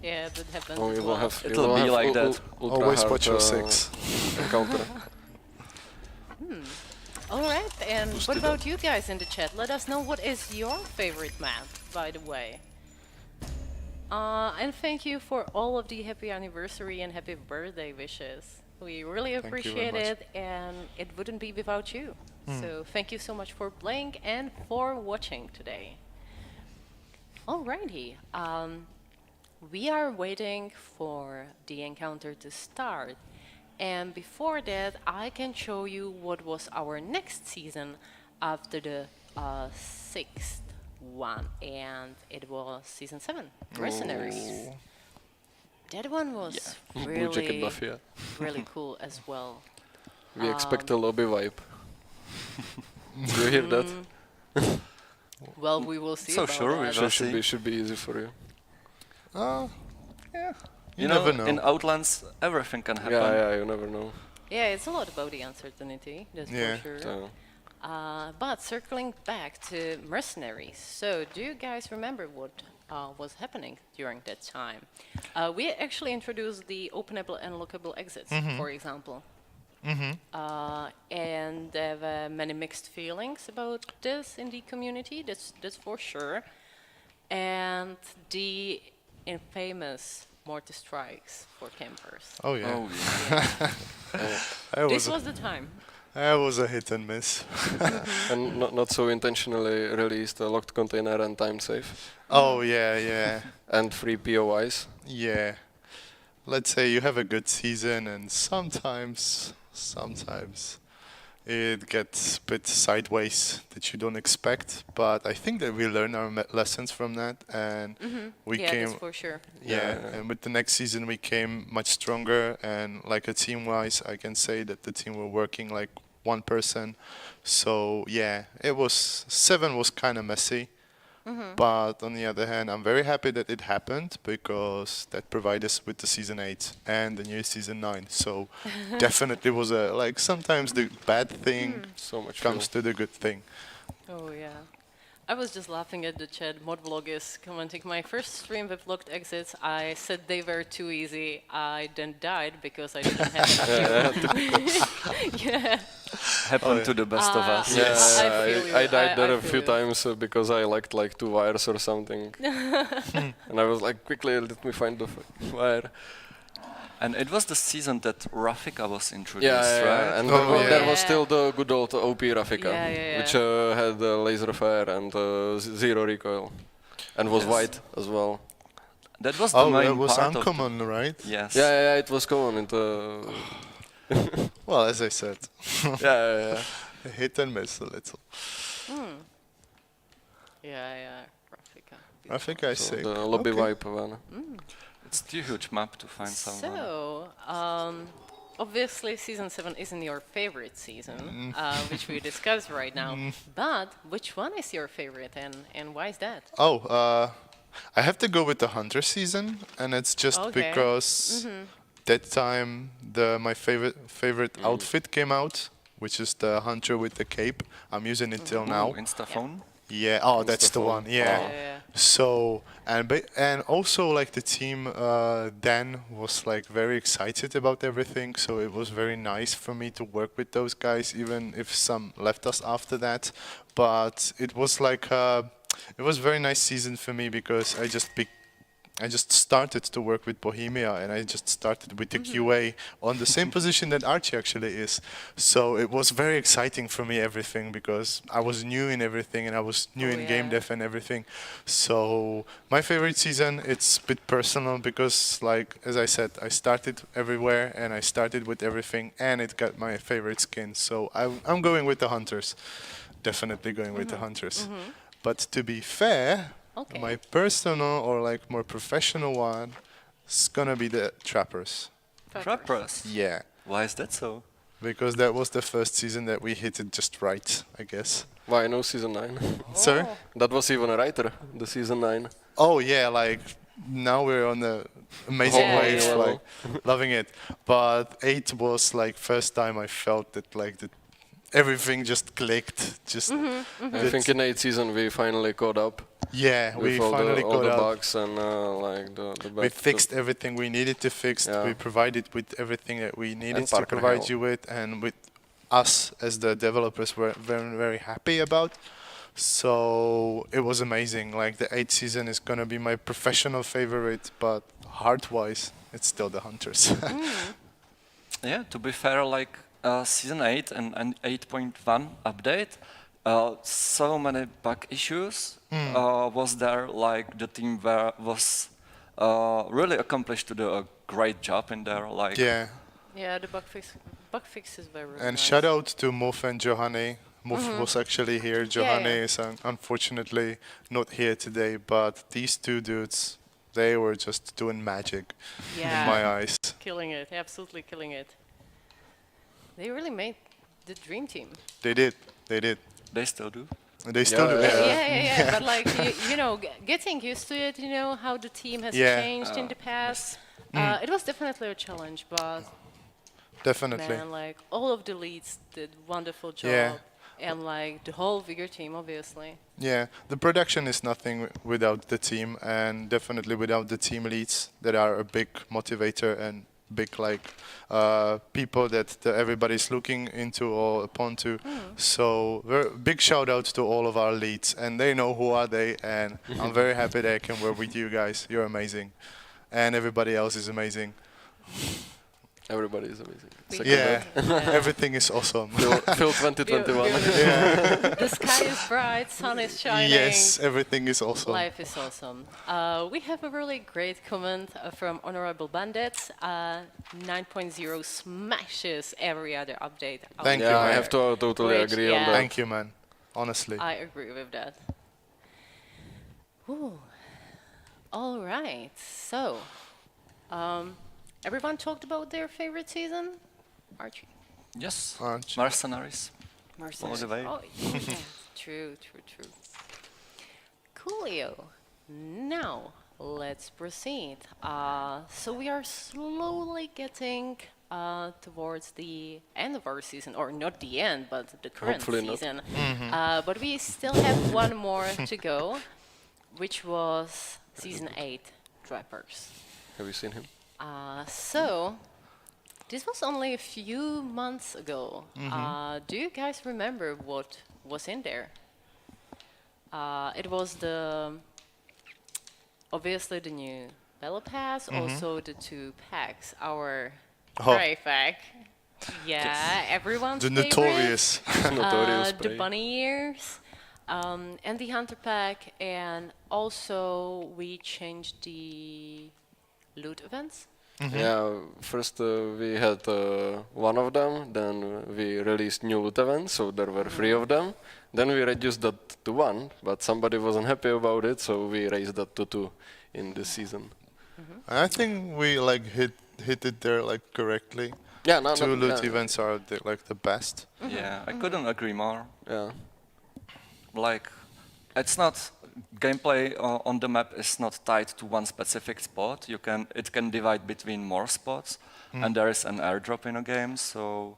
Yeah, that happens Oh, as you will well. have. you It'll will be have like that. ultra Always hard, watch your 6. encounter. All right, and what about you guys in the chat? Let us know what is your favorite map, by the way. And thank you for all of the happy anniversary and happy birthday wishes. We really Thank you very appreciate much. it, and it wouldn't be without you. So thank you so much for playing and for watching today. Alrighty, we are waiting for the encounter to start. And before that, I can show you what was our next season after the 6th one, and it was season 7, Mercenaries. That one was Blue Jacket really, Mafia. really cool as well. We expect a lobby vibe. Do you hear that? Well, we will see. So about sure, we that. will Should see. should be easy for you. Yeah. You never know, know. in Outlands, everything can happen. Yeah, you never know. Yeah, it's a lot about the uncertainty, that's Yeah. for sure. So, But circling back to Mercenaries, so do you guys remember what was happening during that time? We actually introduced the openable and lockable exits, for example. And there were many mixed feelings about this in the community, that's for sure. And the infamous mortar strikes for campers. Oh yeah. Oh, yeah. That This was was the time. that was a hit and miss. and not so intentionally released a locked container and time safe Oh yeah. and free POIs. Yeah. Let's say you have a good season, and sometimes it gets a bit sideways that you don't expect. But I think that we learn our lessons from that, and we Yeah, came. that's for sure. Yeah, and with the next season we came much stronger, and like a team-wise, I can say that the team were working like one person. So yeah, it was 7 was kind of messy. But on the other hand, I'm very happy that it happened because that provided us with the season 8 and the new season 9. So definitely was a like sometimes the bad thing So much comes fun. to the good thing. Oh yeah. I was just laughing at the chat. Modvlog is commenting. My first stream with locked exits, I said they were too easy. I then died because I didn't have enough. Yeah. Happened to the best of us. I feel you. I died there I a feel few you. times because I liked like 2 wires or something. And I was like, quickly, let me find the wire. And it was the season that Rafika was introduced, Yeah, right? and Oh, there was yeah. still the good old OP Rafika, Yeah. which had laser fire and zero recoil, and was white as well. That was the Oh, main that was part uncommon, right? Yes. Yeah, it was common. Well, as I said, Yeah. hit and miss a little. Yeah, Rafika. I think I So say. the lobby okay. wipe one. It's too huge map to find someone. So, obviously, season 7 isn't your favorite season, which we discussed right now. But which one is your favorite, and why is that? Oh, I have to go with the hunter season, and it's just Okay. because that time my favorite outfit came out, which is the hunter with the cape. I'm using it till now. Ooh, Instaphone. Yeah. Oh, that's the Instaphone. one. Yeah. Yeah. So and also like the team Dan was like very excited about everything. So it was very nice for me to work with those guys, even if some left us after that. But it was like it was very nice season for me because I just started to work with Bohemia, and I just started with the QA on the same position that Archie actually is. So it was very exciting for me, everything, because I was new in everything and I was new in game dev and everything. So my favorite season, it's a bit personal because, like, as I said, I started everywhere and I started with everything and it got my favorite skin. So I'm going with the Hunters. Definitely going with the Hunters. But to be fair, Okay. my personal or like more professional one is gonna be the Trappers. Trappers. Yeah, Why is that so? because that was the first season that we hit it just right, I guess. Why no season 9? Sir? That was even a writer, the season 9. Oh yeah, like now we're on the amazing Yeah, wave, yeah. like loving it. But 8 was like first time I felt that like everything just clicked. Just I think in 8th season we finally caught up yeah, we with all finally the got up. bugs and like the We fixed everything we needed to fix. Yeah. We provided with everything that we needed And to Parker provide Hell. you with, and with us as the developers were very very happy about. So it was amazing. Like the 8th season is gonna be my professional favorite, but heart-wise, it's still the Hunters. Yeah, to be fair, like season 8 and 8.1 update, so many bug issues was there. Like the team was really accomplished to do a great job in there. Like Yeah, Yeah, the bug fix is very and nice. shout out to Muff and Johanne. Muff was actually here. Johanne yeah. is unfortunately not here today, but these two dudes, they were just doing magic in my eyes. Killing it, absolutely killing it. They really made the dream team. They did. They did. they still do. They still do. Yeah. Yeah. But like you know, getting used to it, you know how the team has Yeah. changed in the past. It was definitely a challenge, but Definitely. man, like all of the leads did wonderful job, Yeah. and like the whole Vigor team, obviously. Yeah, the production is nothing without the team, and definitely without the team leads that are a big motivator and big like people that everybody's looking into or upon to. So big shout out to all of our leads, and they know who are they, and I'm very happy that I can work with you guys. You're amazing, and everybody else is amazing. Everybody is amazing. We Second Yeah, Yeah. everything is awesome. Phil 2021. The sky is bright, sun is shining. Yes, everything is awesome. Life is awesome. We have a really great comment from Honorable Bandits. 9.0 smashes every other update. out Thank you, Yeah, I man. have to totally Which, agree on yeah. that. Thank you, man. Honestly. I agree with that. Ooh. All right. So, everyone talked about their favorite season? Archie. Yes, Aren't you? mercenaries. Mercenaries. the way. Oh, yeah. True. Coolio. Now, let's proceed. So we are slowly getting towards the end of our season, or not the end, but the current Hopefully not. season. But we still have one more to go, which was season 8, Trappers. Have you seen him? So, this was only a few months ago. Do you guys remember what was in there? It was obviously the new Battle Pass, also the 2 packs, our Oh. Prey pack. Yeah, everyone's The favorite. notorious. Notorious The Prey. bunny ears, and the hunter pack, and also we changed the loot events. Yeah, first we had one of them, then we released new loot events, so there were 3 of them. Then we reduced that to 1, but somebody wasn't happy about it, so we raised that to 2 in this season. I think we like hit it there like correctly. Yeah, no, 2 loot yeah, events are like the best. Yeah, I couldn't agree more. yeah. Like, it's not gameplay on the map is not tied to one specific spot. It can divide between more spots, and there is an airdrop in a game, so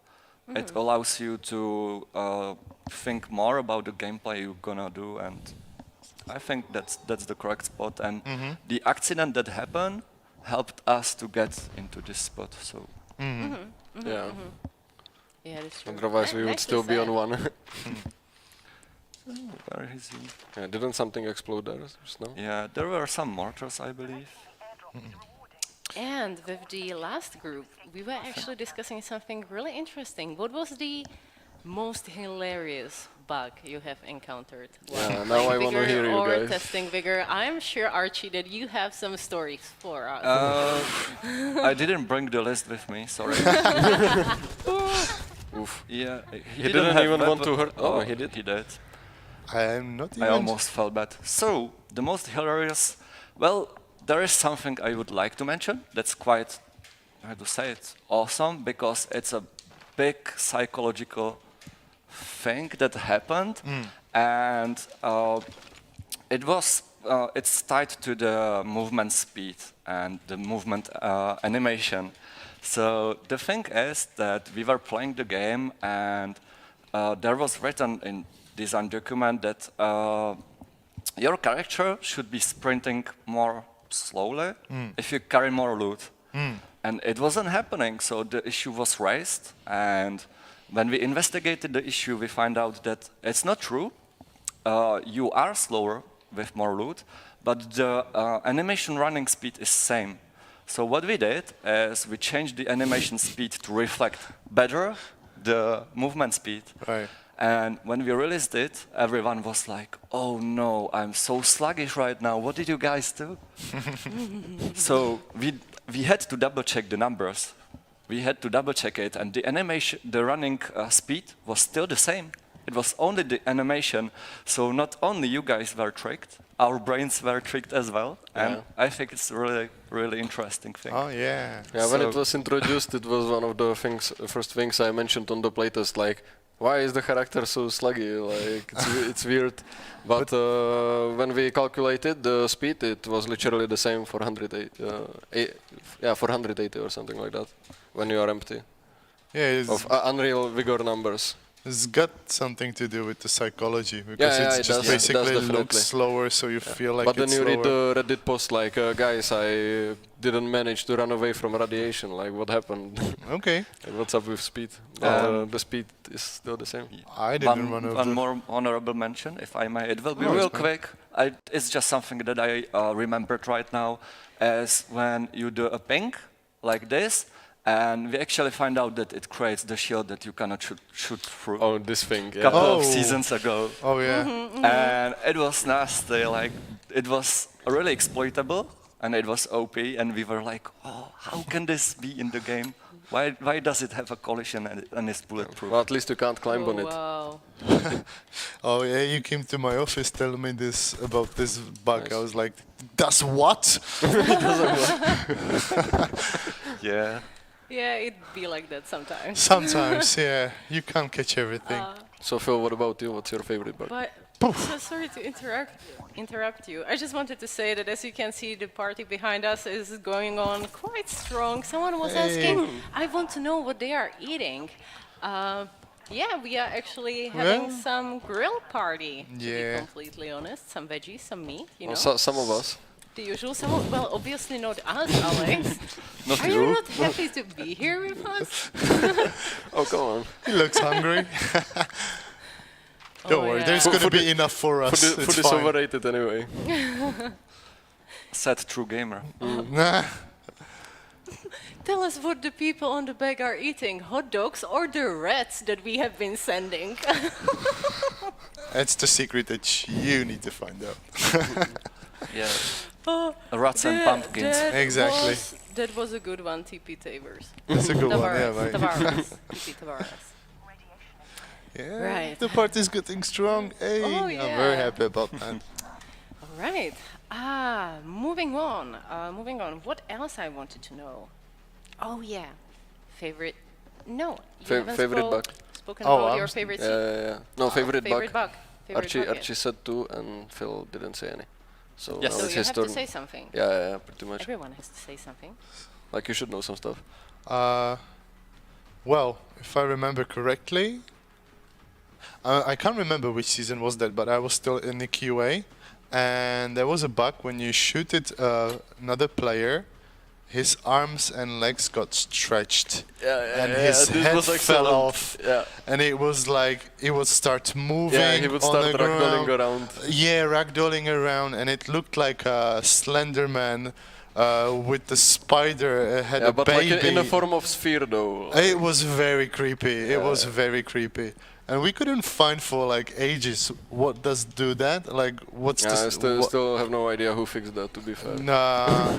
it allows you to think more about the gameplay you're gonna do, and I think that's the correct spot. And the accident that happened helped us to get into this spot. So Yeah. Yeah, that's true. Otherwise, we would Nicely still be on said. 1. where is he? Yeah, didn't something explode there just now? Yeah, there were some mortars, I believe. And with the last group, we were actually discussing something really interesting. What was the most hilarious bug you have encountered while Yeah, now playing I wanna Vigor hear you or guys. testing Vigor? I'm sure, Archie, that you have some stories for us. I didn't bring the list with me, sorry. Oof. Yeah, He didn't have even want to weapon- hurt. Oh, he did. He did. I am not even. I almost felt bad. So, the most hilarious, well, there is something I would like to mention that's quite, how to say it, awesome, because it's a big psychological thing that happened, and it's tied to the movement speed and the movement animation. So the thing is that we were playing the game, and there was written in design document that your character should be sprinting more slowly if you carry more loot. And it wasn't happening, so the issue was raised. And when we investigated the issue, we find out that it's not true. You are slower with more loot, but the animation running speed is same. So what we did is we changed the animation speed to reflect better the movement speed. Right. And when we released it, everyone was like, "Oh no, I'm so sluggish right now. What did you guys do?" So we had to double check the numbers. We had to double check it, and the animation, the running speed was still the same. It was only the animation. So not only you guys were tricked, our brains were tricked as well. And I think it's a really, really interesting thing. Oh yeah. Yeah, when So- it was introduced, it was one of the first things I mentioned on the playtest, like, why is the character so sluggy? Like, it's weird. But when we calculated the speed, it was literally the same for 480 or something like that, when you are empty, Yeah, of Unreal Vigor numbers. it's got something to do with the psychology because yeah, it's it just does, basically definitely. looks slower, so you feel like But then it's you read slower. the Reddit post like, guys, I didn't manage to run away from radiation, like what happened? Okay, Like, what's up with speed? But the speed is still the same. I didn't run over. One more honorable mention, if I may. It will be Oh, real it's fine. quick. It's just something that I remembered right now, as when you do a ping like this, and we actually find out that it creates the shield that you cannot shoot through. Oh, this thing, A yeah. couple of Oh. seasons ago, Oh yeah. and it was nasty. Like, it was really exploitable, and it was OP, and we were like, "Oh, how can this be in the game? Why does it have a collision and it's bulletproof?" Well, at least you can't climb on it. Wow. Oh yeah, you came to my office telling me this about this bug. Nice. I was like, "Does what?" Yeah. Yeah, it'd be like that sometimes. Sometimes, yeah, you can't catch everything. So Phil, what about you? What's your favorite bug? But so sorry to interrupt you. I just wanted to say that, as you can see, the party behind us is going on quite strong. Someone was asking, I want to know what they are eating. Yeah, we are actually having Well- some grill party, to be Yeah. completely honest. Some veggies, some meat, you know. Well, some of us. The usual. Well, obviously not us, Alex. Not Are you. you not happy to be here with us? Oh, come on. He looks hungry. Don't Oh, worry, yeah. there's Food- gonna food be enough for us. Food It's is fine. overrated anyway. Sad true gamer. Nah. Tell us what the people on the bag are eating, hot dogs or the rats that we have been sending. That's the secret that you need to find out. Yeah. Oh, Rats and pumpkins. Exactly. That was a good one, TP Tavers. That's a good one, yeah, Tavares. mate. Tavares. TP Tavares. Yeah, Right. the party's getting strong. Hey, Oh, I'm very yeah. happy about that. All right. Moving on. Moving on. What else I wanted to know? Oh yeah, favorite. No, you haven't Favorite bug. spoken Oh, about your I'm favorite. Yeah. No, favorite favorite bug. bug. Favorite bug, Archie said 2 and Phil didn't say any. So Yes. now So it's you his have turn. to say something. Yeah, pretty much. Everyone has to say something. Like you should know some stuff. Well, if I remember correctly, I can't remember which season was that, but I was still in the QA, and there was a bug when you shoot at another player, his arms and legs got stretched, and his this head was fell excellent. off, Yeah, and it was like it would start moving. yeah, he would on start the ragdolling ground. around. Yeah, ragdolling around, and it looked like a Slender Man with the spider had Yeah, a but baby. like in a form of sphere though. It was very creepy. It was very creepy, and we couldn't find for like ages what does do that. Like, what's Yeah, I the still have no idea who fixed that. To be fair. Nah,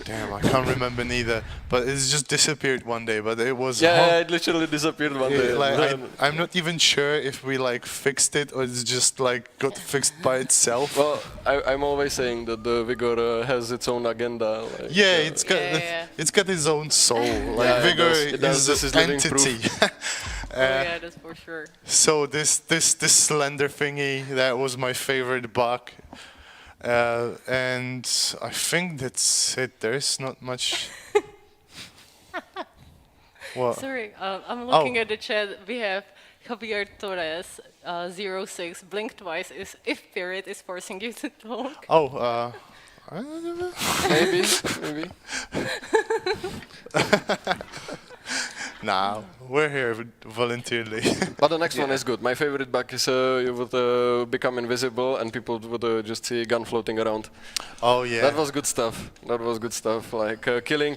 damn, I can't remember neither. But it's just disappeared one day. But it was Yeah, it literally disappeared one day. like I'm not even sure if we like fixed it or it's just like got fixed by itself. Well, I'm always saying that the Vigor has its own agenda. Like, Yeah, it's got Yeah. it's got its own soul. Like Yeah, it Vigor does. It does. is This is an living entity. Oh yeah, that's for sure. So this slender thingy, that was my favorite bug, and I think that's it. There's not much. What? Sorry, I'm looking Oh. at the chat. We have Javier Torres, 06. Blink twice is if Spirit is forcing you to talk. Oh, maybe. nah, we're here voluntarily. But the next one is good. My favorite bug is you would become invisible and people would just see a gun floating around. Oh yeah. That was good stuff. Like killing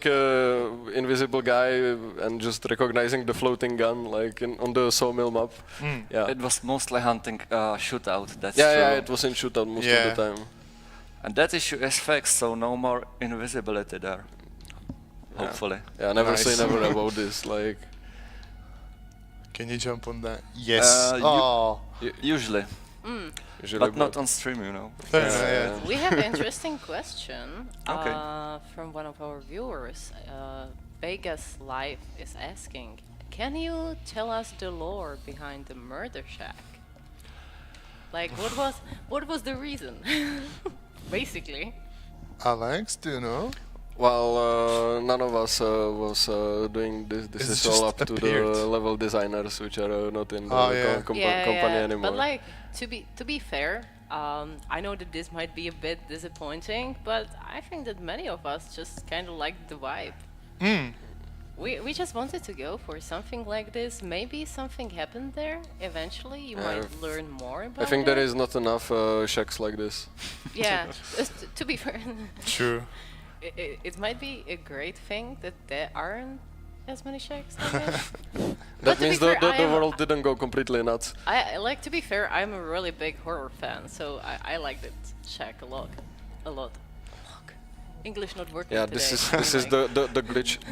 invisible guy and just recognizing the floating gun, like on the sawmill map. Yeah. It was mostly hunting shootout, that's Yeah, true. yeah, it was in shootout most Yeah. of the time. And that issue is fixed, so no more invisibility there. Hopefully. Yeah, never say Nice. never about this. Like, Can you jump on that? Yes. You- Oh. Usually, usually but not on stream, you know. Fair enough, yeah. We have an interesting question Okay. from one of our viewers. Vegas Live is asking, can you tell us the lore behind the murder shack? Like, what was the reason? Basically. Alex, do you know? Well, none of us was doing this. This It's is all just up to appeared. the level designers, which are not in the Oh, yeah. company anymore. But like, to be fair, I know that this might be a bit disappointing, but I think that many of us just kind of like the vibe. We just wanted to go for something like this. Maybe something happened there. Eventually, you Yeah, might learn more about I think it. there is not enough shacks like this. Yeah, to be fair, True. it might be a great thing that there aren't as many shacks. Like this. But That to be means fair, the I am- world didn't go completely nuts. I like to be fair. I'm a really big horror fan, so I like that shack a lot. Fuck. English not working Yeah, today. this is the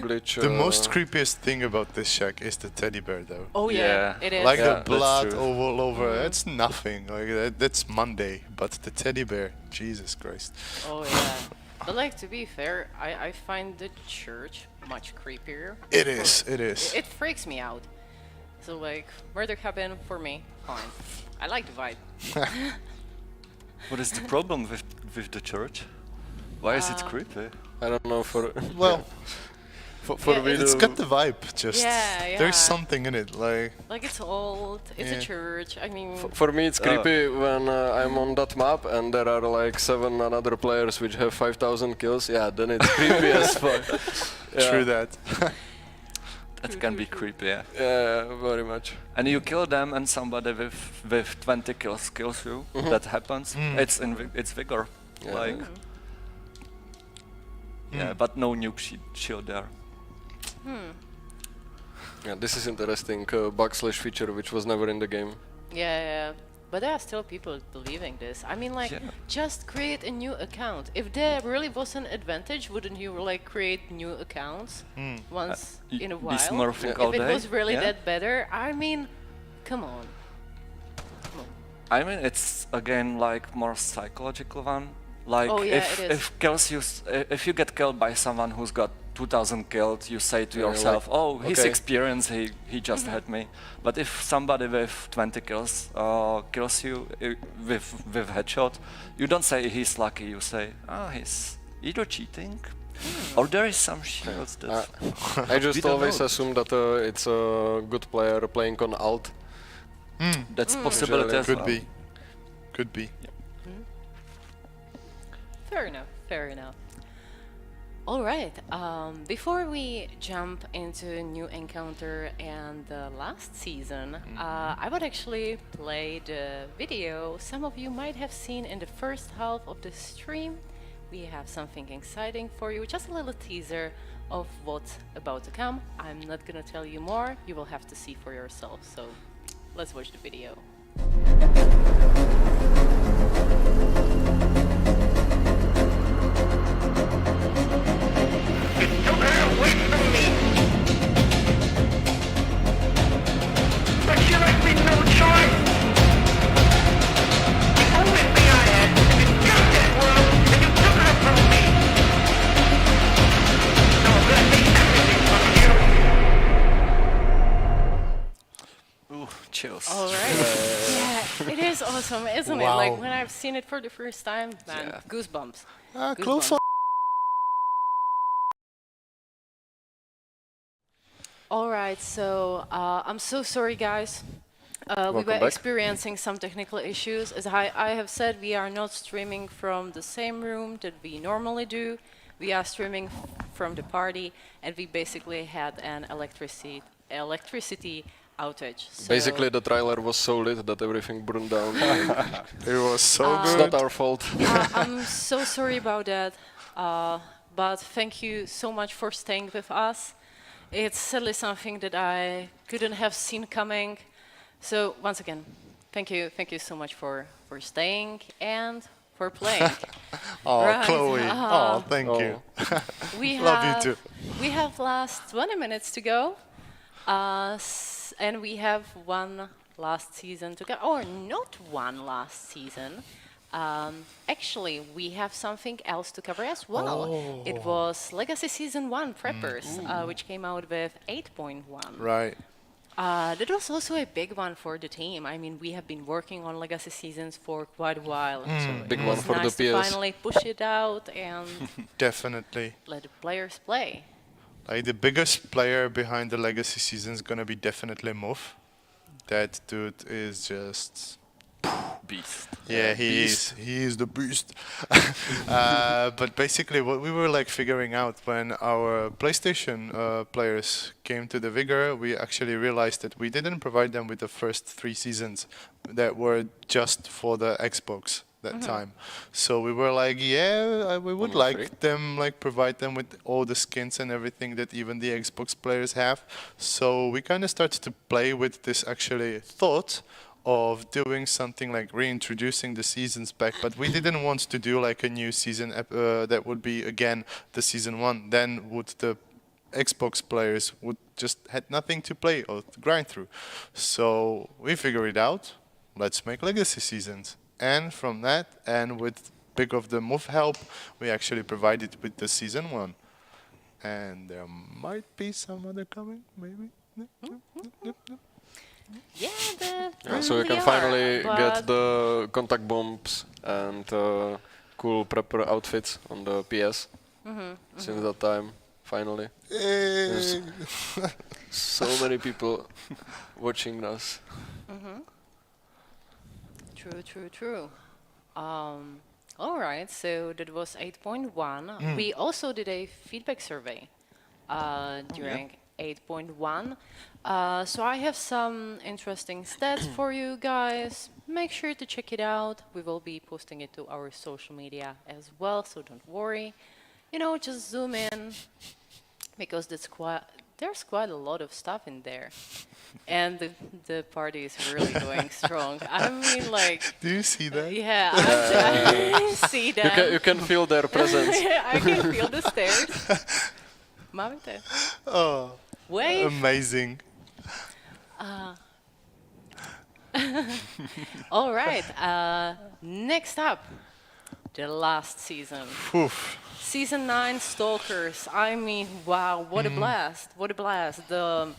glitch. The most creepiest thing about this shack is the teddy bear, though. Oh yeah, Yeah. it is. Like Yeah, the that's blood true. all over, it's nothing. Like that's Monday, but the teddy bear, Jesus Christ. Oh yeah. But like to be fair, I find the church much creepier. It is. It is. It freaks me out. So like murder cabin for me, fine. I like the vibe. What is the problem with the church? Why is it creepy? I don't know for Well, for Yeah, me it's to- got the vibe. Just Yeah, there's yeah. something in it. Like Like it's old. It's Yeah. a church. I mean, For me, it's creepy when I'm on that map and there are like 7 other players which have 5,000 kills. Yeah, then it's creepy as fuck. Yeah. true that. That can be creepy, yeah. Yeah, very much. And you kill them and somebody with 20 kills kills you. That happens. It's Vigor. Yeah. Like, yeah, but no nuke shield there. Yeah, this is interesting bug/feature which was never in the game. yeah. But there are still people believing this. I mean, like, Yeah. just create a new account. If there really was an advantage, wouldn't you like create new accounts once in a Be while? smurfing If all it day, was really yeah. that better, I mean, come on. I mean, it's again like more psychological one. Like Oh, yeah, it is. if you get killed by someone who's got 2,000 killed, you say to Yeah, yourself, like, "Oh, he's okay. experienced. He just Mm-hmm. hit me." But if somebody with 20 kills kills you with headshot, you don't say he's lucky. You say, "Ah, he's either cheating, or there is some shields that." I just We don't always know. assume that it's a good player playing on alt. That's possibility Usually as Could well. be. Could be. Fair enough, fair enough. All right, before we jump into a new encounter and the last season, I would actually play the video some of you might have seen in the first half of the stream. We have something exciting for you, just a little teaser of what's about to come. I'm not gonna tell you more, you will have to see for yourself, so let's watch the video. Took her away from me. But she left me no choice. The only thing I had was to jump that world, and you took her from me. So I'm gonna take everything from you. Ooh, chills. All right. Yeah, it is awesome, isn't it? Like Wow. when I've seen it for the first time, man, Yeah. goosebumps. Close. Goosebumps. All right, so I'm so sorry, guys. We Welcome were back. experiencing some technical issues. As I have said, we are not streaming from the same room that we normally do. We are streaming from the party, and we basically had an electricity outage. So Basically, the trailer was so lit that everything burned down. It was so It's good. not our fault. I'm so sorry about that, but thank you so much for staying with us. It's sadly something that I couldn't have seen coming. So once again, thank you so much for staying and for playing. Oh, Right. Chloe. Oh, thank you. We Love you have, too. We have last 20 minutes to go, and we have one last season to go, or not one last season. Actually, we have something else to cover as well. It was Legacy Season 1 Preppers, which came out with 8.1. Right. That was also a big one for the team. I mean, we have been working on Legacy Seasons for quite a while. So Big it one was for the nice to PS. finally push it out and Definitely. let the players play. Like the biggest player behind the Legacy season is gonna be definitely Muff. That dude is just Beast. yeah, he beast. is. He is the beast. But basically, what we were like figuring out when our PlayStation players came to the Vigor, we actually realized that we didn't provide them with the first 3 seasons that were just for the Xbox that time. So we were like, yeah, we would Only like them, like provide them with all the skins and everything that even the Xbox players have. So we kind of started to play with this actually thought of doing something like reintroducing the seasons back, but we didn't want to do like a new season that would be again the season 1. Then would the Xbox players would just had nothing to play or to grind through. So we figured it out. Let's make legacy seasons, and from that, and with big of the move help, we actually provided with the season 1. And there might be some other coming, maybe. Yeah, Yeah, so you they can are, finally but get the contact bombs and cool prepper outfits on the PS since that time. Finally, there's so many people watching us. True. All right, so that was 8.1. We also did a feedback survey during 8.1. So I have some interesting stats for you guys. Make sure to check it out. We will be posting it to our social media as well, so don't worry. You know, just zoom in because there's quite a lot of stuff in there. And the party is really going strong. I mean, like, Do you see that? yeah, I see them. You can feel their presence. I can feel the stairs. Mavite. Oh, Wave. amazing. All right. Next up, the last season. Oof. Season 9 Stalkers. I mean, wow, what a blast. What a blast. The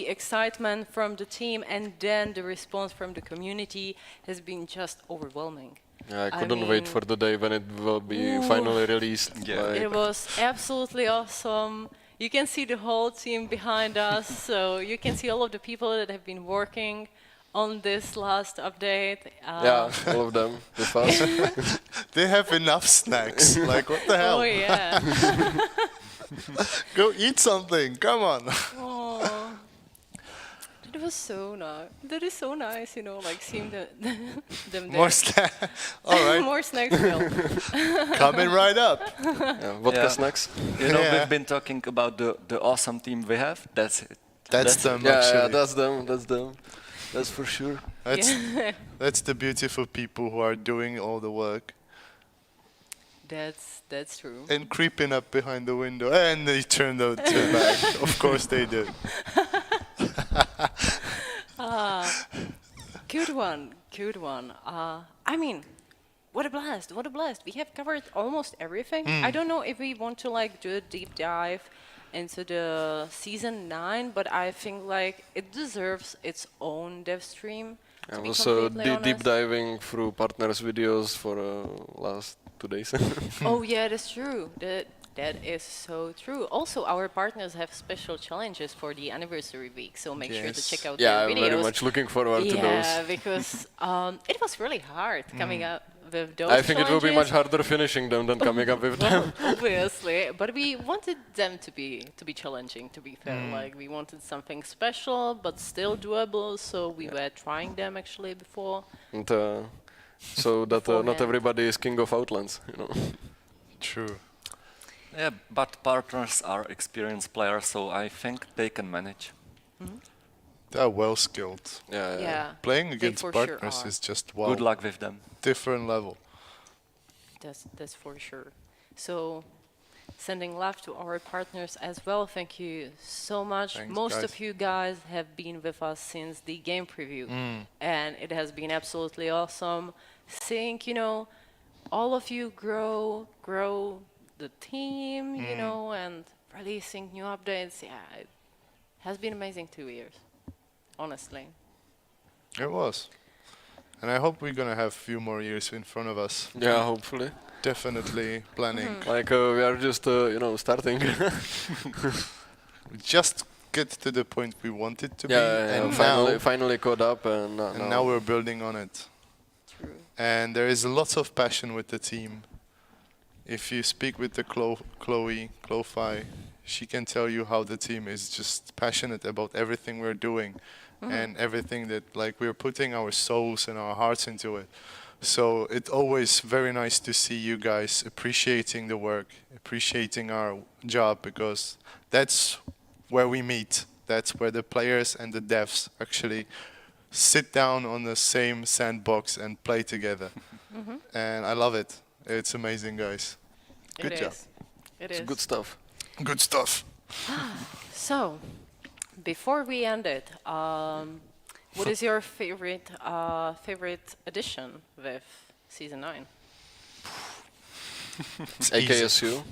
excitement from the team and then the response from the community has been just overwhelming. Yeah, I I couldn't wait mean- for the day when it will be finally released. Yeah. Like, It was absolutely awesome. You can see the whole team behind us, so you can see all of the people that have been working on this last update. yeah, all of them with us. They have enough snacks. Like, what the hell? Oh yeah. Go eat something. Come on. Oh, that was so nice. That is so nice, like seeing them there. More snacks. All right, More snacks, Phil. coming right up. Yeah, vodka Yeah. snacks. You know, Yeah. we've been talking about the awesome team we have. That's it. That's them, Yeah, actually. that's them. That's them. That's for sure. That's Yeah. that's the beautiful people who are doing all the work That's true. and creeping up behind the window, and they turn the back. Of course they do. Good one, good one. I mean, what a blast, what a blast. We have covered almost everything. I don't know if we want to do a deep dive into the season 9, but I think it deserves its own dev stream. I To be was completely deep honest. diving through partners' videos for last 2 days. Oh yeah, that's true. That is so true. Also, our partners have special challenges for the anniversary week, so make sure to Yes. check out yeah, their I'm videos. very much looking forward to Yeah, those. because it was really hard coming up with those. I think it will be much challenges. harder finishing them than coming up with them. Obviously, but we wanted them to be challenging. To be fair, we wanted something special but still doable. So we were trying them actually before. And, so that not Beforehand. everybody is king of Outlands, True. Yeah, but partners are experienced players, so I think they can manage. They're well skilled. Yeah, Yeah, Playing they against for sure partners are. is just Good luck with them. different level. That's for sure. So, sending love to our partners as well. Thank you so much. Thanks, Most guys. of you guys have been with us since the game preview, and it has been absolutely awesome seeing all of you grow the team, and releasing new updates. Yeah, it has been amazing 2 years, honestly. It was. And I hope we're gonna have a few more years in front of us. yeah, hopefully. Definitely planning. Like we are just starting. We just get to the point we wanted to be, yeah, and finally caught up, and now we're building on it. True. And there is lots of passion with the team. If you speak with the Chloe, she can tell you how the team is just passionate about everything we're doing and everything that we're putting our souls and our hearts into it. So it's always very nice to see you guys appreciating the work, appreciating our job, because that's where we meet. That's where the players and the devs actually sit down on the same sandbox and play together. And I love it. It's amazing, guys. Good job. It it's is. good stuff. Good stuff. So, before we end it, what is your favorite addition with season 9? It's easy. AKSU,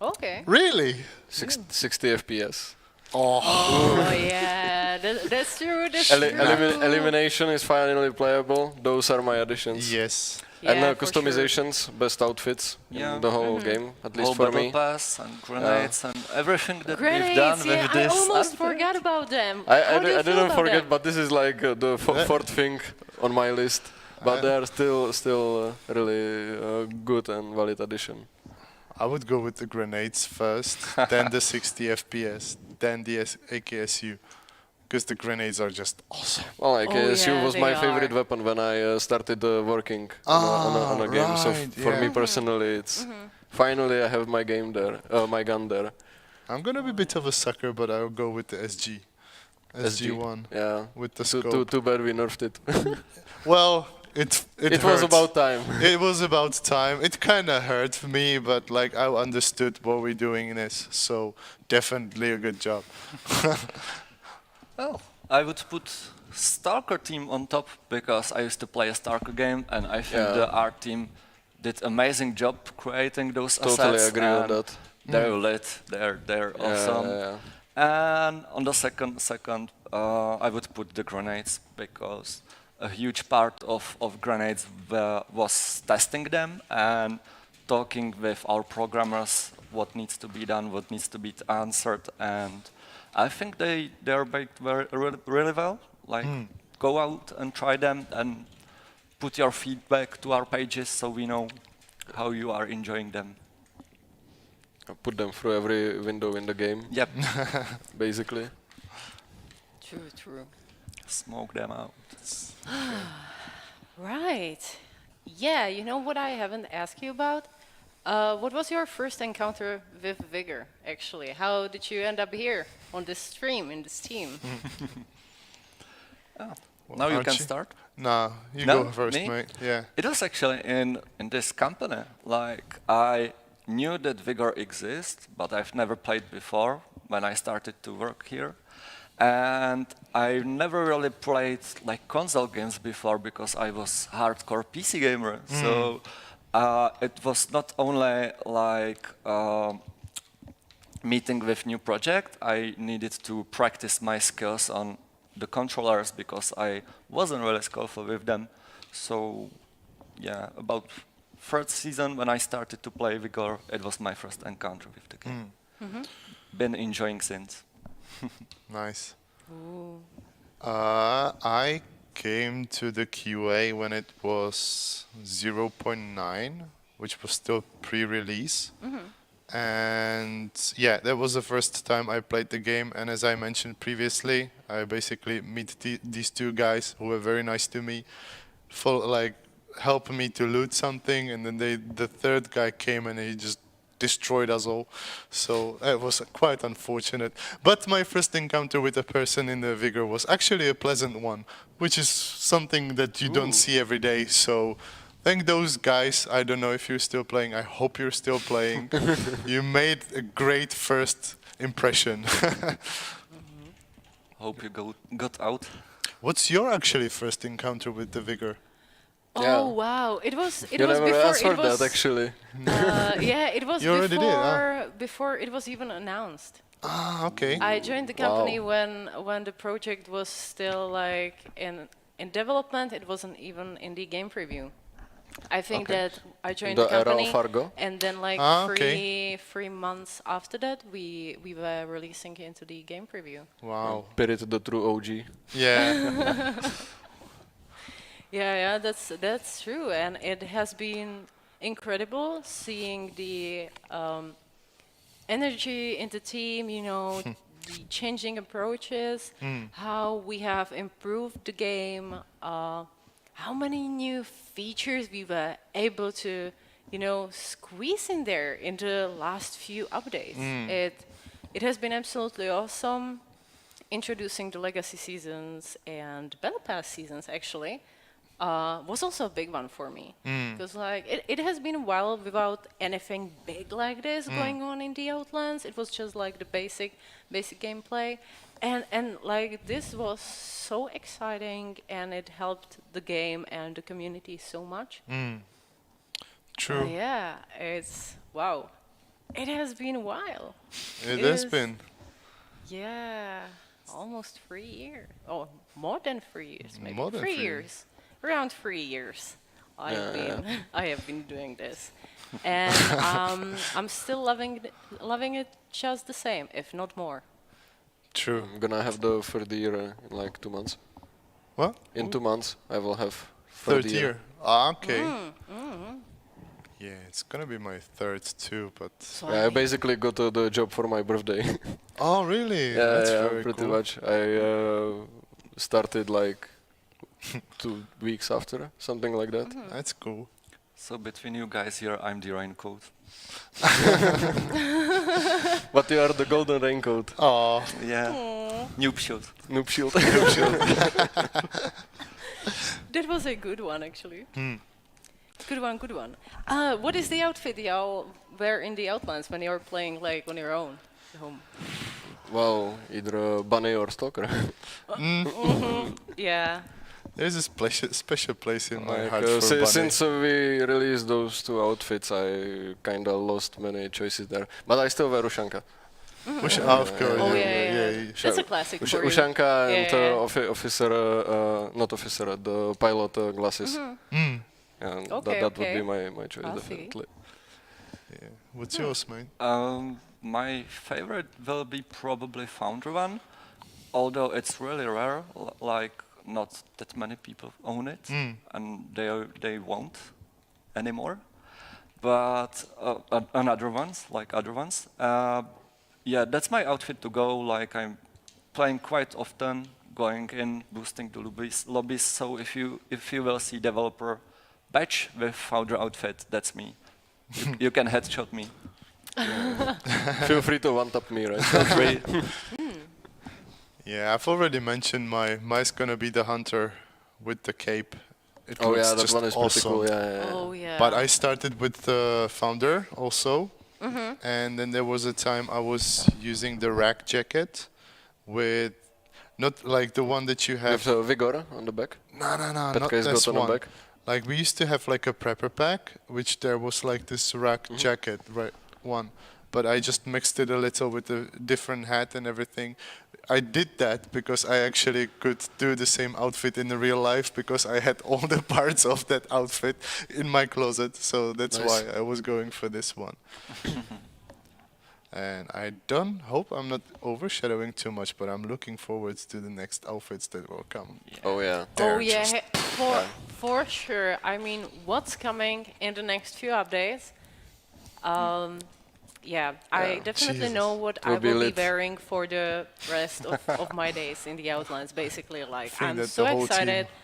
Okay. Really? 60 FPS. Oh yeah, that's true. That's true. Elimination is finally playable. Those are my additions. Yes. Yeah, And for sure. customizations, best outfits Yeah. in the whole game, at least Whole for battle me. pass and grenades and everything that Grenades, we've done yeah, with I this. almost update. forgot about them. I How do you feel didn't about forget, them? but this is like the fourth thing on my list. But they are still really good and valid addition. I would go with the grenades first, then the 60 FPS, then the AKSU. Because the grenades are just awesome. Well, AKSU yeah, was they my favorite are. weapon when I started working on a game. So right, for me yeah. personally, it's finally I have my game there, my gun there. I'm gonna be a bit of a sucker, but I'll go with the SG. SG1 Yeah. with the Too scope. bad we nerfed it. Well, it It was hurt. about time. It was about time. It kind of hurt me, but like I understood what we're doing in this, so definitely a good job. Oh, I would put Stalker team on top because I used to play a Stalker game, and I think Yeah. the art team did amazing job creating those Totally assets. agree on and that. They're lit. They're awesome. Yeah. And on the second, I would put the grenades because a huge part of grenades was testing them and talking with our programmers what needs to be done, what needs to be answered, and I think they're baked really well. Like, go out and try them and put your feedback to our pages so we know how you are enjoying them. I put them through every window in the game, Yep, basically. True. smoke them out. Right. Yeah, you know what I haven't asked you about? What was your first encounter with Vigor, actually? How did you end up here on this stream, in this team? Now you can Archie? start. Nah, you No, go first, me? mate. Yeah. It was actually in this company. Like, I knew that Vigor exists, but I've never played before when I started to work here. And I never really played like console games before because I was hardcore PC gamer. So it was not only like meeting with new project, I needed to practice my skills on the controllers because I wasn't really skillful with them. So yeah, about third season when I started to play Vigor, it was my first encounter with the game. Been enjoying since. Nice. Ooh. I came to the QA when it was 0.9, which was still pre-release. And yeah, that was the first time I played the game. And as I mentioned previously, I basically meet these two guys who were very nice to me, help me to loot something. And then the third guy came and he just destroyed us all. So it was quite unfortunate. But my first encounter with a person in the Vigor was actually a pleasant one, which is something that you don't see every day. So thank those guys. I don't know if you're still playing. I hope you're still playing. You made a great first impression. Hope you got out. What's your actually first encounter with the Vigor? Yeah. Oh wow! It was You was never before answered it was. that, actually. Yeah, it was You already did, before it was even announced. Ah, okay. I joined the company Wow. when the project was still like in development. It wasn't even in the game preview. I think Okay. that I joined The the era company, of Fargo? and then like Okay. 3 months after that, we were releasing into the game preview. Wow. Spirit, the true OG. Yeah. Yeah, that's true, and it has been incredible seeing the energy in the team. You know, the changing approaches, how we have improved the game, how many new features we were able to, squeeze in there in the last few updates. It has been absolutely awesome. Introducing the legacy seasons and battle pass seasons actually was also a big one for me because like it has been a while without anything big like this going on in the Outlands. It was just like the basic gameplay, and like this was so exciting, and it helped the game and the community so much. True. Yeah, it's wow. It has been a while. It has is- been. Yeah, almost 3 years. Oh, more than 3 years, maybe. More than 3 3 years. Around 3 years. I have Yeah. been I have been doing this, and I'm still loving it just the same, if not more. True. I'm gonna have the third year in like 2 months. What? In 2 months, I will have Third year. Ah, okay. Mm-hmm. Yeah, it's gonna be my third too, but. So Yeah, I basically got the job for my birthday. Oh, really? yeah, That's yeah, very pretty cool. much. I started like 2 weeks after, something like that. That's cool. So between you guys here, I'm the raincoat. But you are the golden raincoat. Oh, Yeah. Noob shield. Noob shield. That was a good one, actually. Good one, good one. What is the outfit y'all wear in the Outlands when you're playing like on your own at home? Well, either a bunny or stalker. Yeah. there's a special place in my Like, heart for bunny. since we released those two outfits, I kinda lost many choices there. But I still wear Ushanka. Of course. Oh yeah. That's a classic for you. Ushanka and Yeah. officer, not officer, the pilot glasses. And Okay, that would be okay. my choice, I'll see. definitely. Yeah. What's yours, mate? My favorite will be probably Founder one, although it's really rare. Like not that many people own it, and they won't anymore. But another ones, like other ones, yeah, that's my outfit to go. Like I'm playing quite often, going in, boosting the lobbies. So if you will see developer badge with Founder outfit, that's me. You can headshot me. Feel free to one-tap me, right? Yeah, I've already mentioned mine's gonna be the hunter with the cape. It Oh looks yeah, that just one is pretty awesome. cool. Yeah. Oh yeah. But I started with the founder also, and then there was a time I was using the rack jacket with not like the one that you have. With Vigor on the back. No, not Petka is this got on the one. back. Like we used to have like a prepper pack, which there was like this rack jacket, right? One, but I just mixed it a little with a different hat and everything. I did that because I actually could do the same outfit in the real life because I had all the parts of that outfit in my closet. So that's Nice. why I was going for this one. And I don't hope I'm not overshadowing too much, but I'm looking forward to the next outfits that will come. Oh yeah. Oh They're yeah, just- for sure. I mean, what's coming in the next few updates? Yeah, I definitely Jesus. know what I will be will be lit. wearing for the rest of my days in the Outlands. Basically, like think I'm that so the whole excited, team-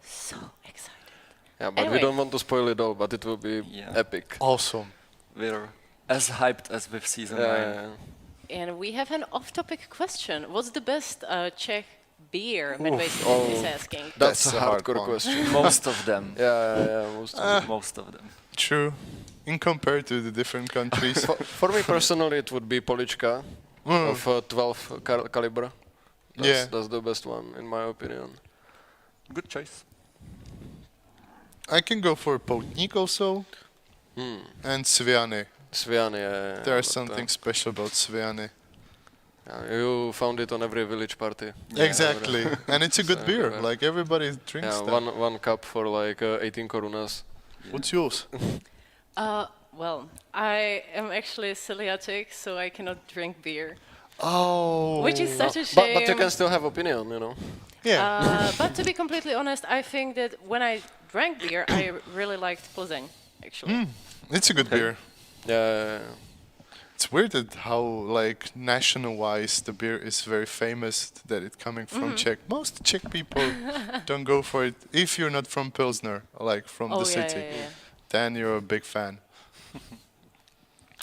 so excited. Yeah, but Anyway. we don't want to spoil it all. But it will be Yeah. epic. Awesome. We're as hyped as with season 9. Yeah. And we have an off-topic question. What's the best Czech beer? Midway is asking. That's That's a a hard hardcore one. question. Most of them. Yeah. Most of them. True. In compared to the different countries. For me personally, it would be Polička of 12 caliber. Yeah. That's the best one in my opinion. Good choice. I can go for Poutnik also. And Sviany. Sviany. Yeah, There's but, something special about Sviany. you found it on every village party. Exactly. And it's a good So, beer. yeah. Like everybody drinks Yeah, that. one cup for like 18 korunas. What's yours? Well, I am actually celiac, so I cannot drink beer, Oh. which is such a shame. But you can still have opinion, you know. Yeah. But to be completely honest, I think that when I drank beer, I really liked Plzeň, actually. It's a good beer. Yeah. It's weird that how like national-wise the beer is very famous that it's coming from Czech. Most Czech people don't go for it if you're not from Pilsner, like from Oh, the yeah, city. yeah, yeah. Then you're a big fan.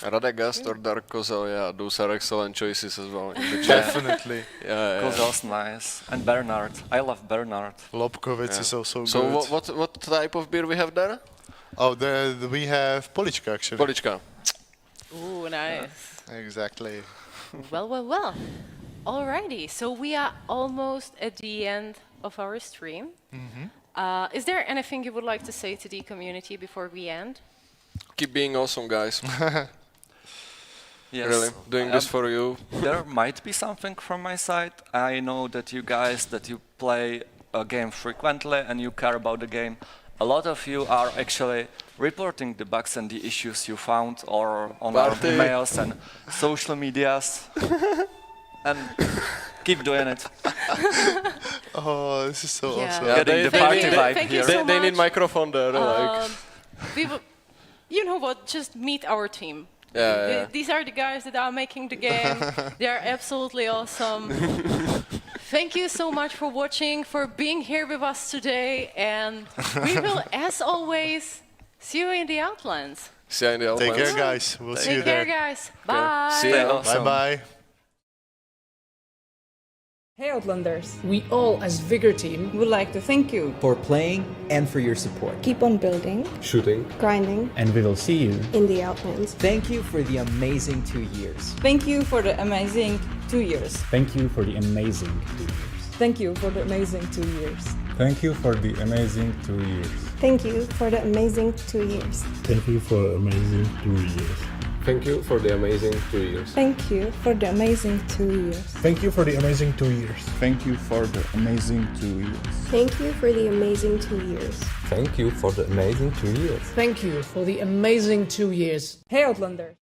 Radegast or Dark Kozel, yeah, those are excellent choices as well. In the chat. Definitely. Yeah. Kozel's nice. And Bernard. I love Bernard. Lobkowicz is also So good. what type of beer we have there? Oh, we have Polička actually. Polička. Ooh, nice. Exactly. Well. Alrighty, so we are almost at the end of our stream. Is there anything you would like to say to the community before we end? Keep being awesome, guys. Yes. Really, doing this for you. There might be something from my side. I know that you guys, that you play a game frequently and you care about the game. A lot of you are actually reporting the bugs and the issues you found or on our Party. emails and social medias. And keep doing it. Oh, this is so Yeah. awesome. Yeah, Getting the thank party you, vibe thank you here. so They need much. microphone there. Like, We will, you know what? Just meet our team. yeah. These are the guys that are making the game. They are absolutely awesome. Thank you so much for watching, for being here with us today, and we will, as always, See you in the Outlands. See you in the Take Outlands. care, guys. We'll see you Take care, there. guys. Bye. See ya. Bye bye. Hey Outlanders! We all, as Vigor team, Would like to thank you. for playing and for your support. Keep on building, shooting, grinding and we will see you in the Outlands. Thank you for the amazing 2 years. Thank you for the amazing 2 years. Thank you for the amazing 2 years. Thank you for the amazing 2 years. Thank you for the amazing 2 years. Thank you for the amazing 2 years. Thank you for amazing 2 years. Thank you for the amazing 2 years. Thank you for the amazing 2 years. Thank you for the amazing 2 years. Thank you for the amazing 2 years. Thank you for the amazing 2 years. Thank you for the amazing 2 years. thank you for the amazing 2 years. Hey Outlanders!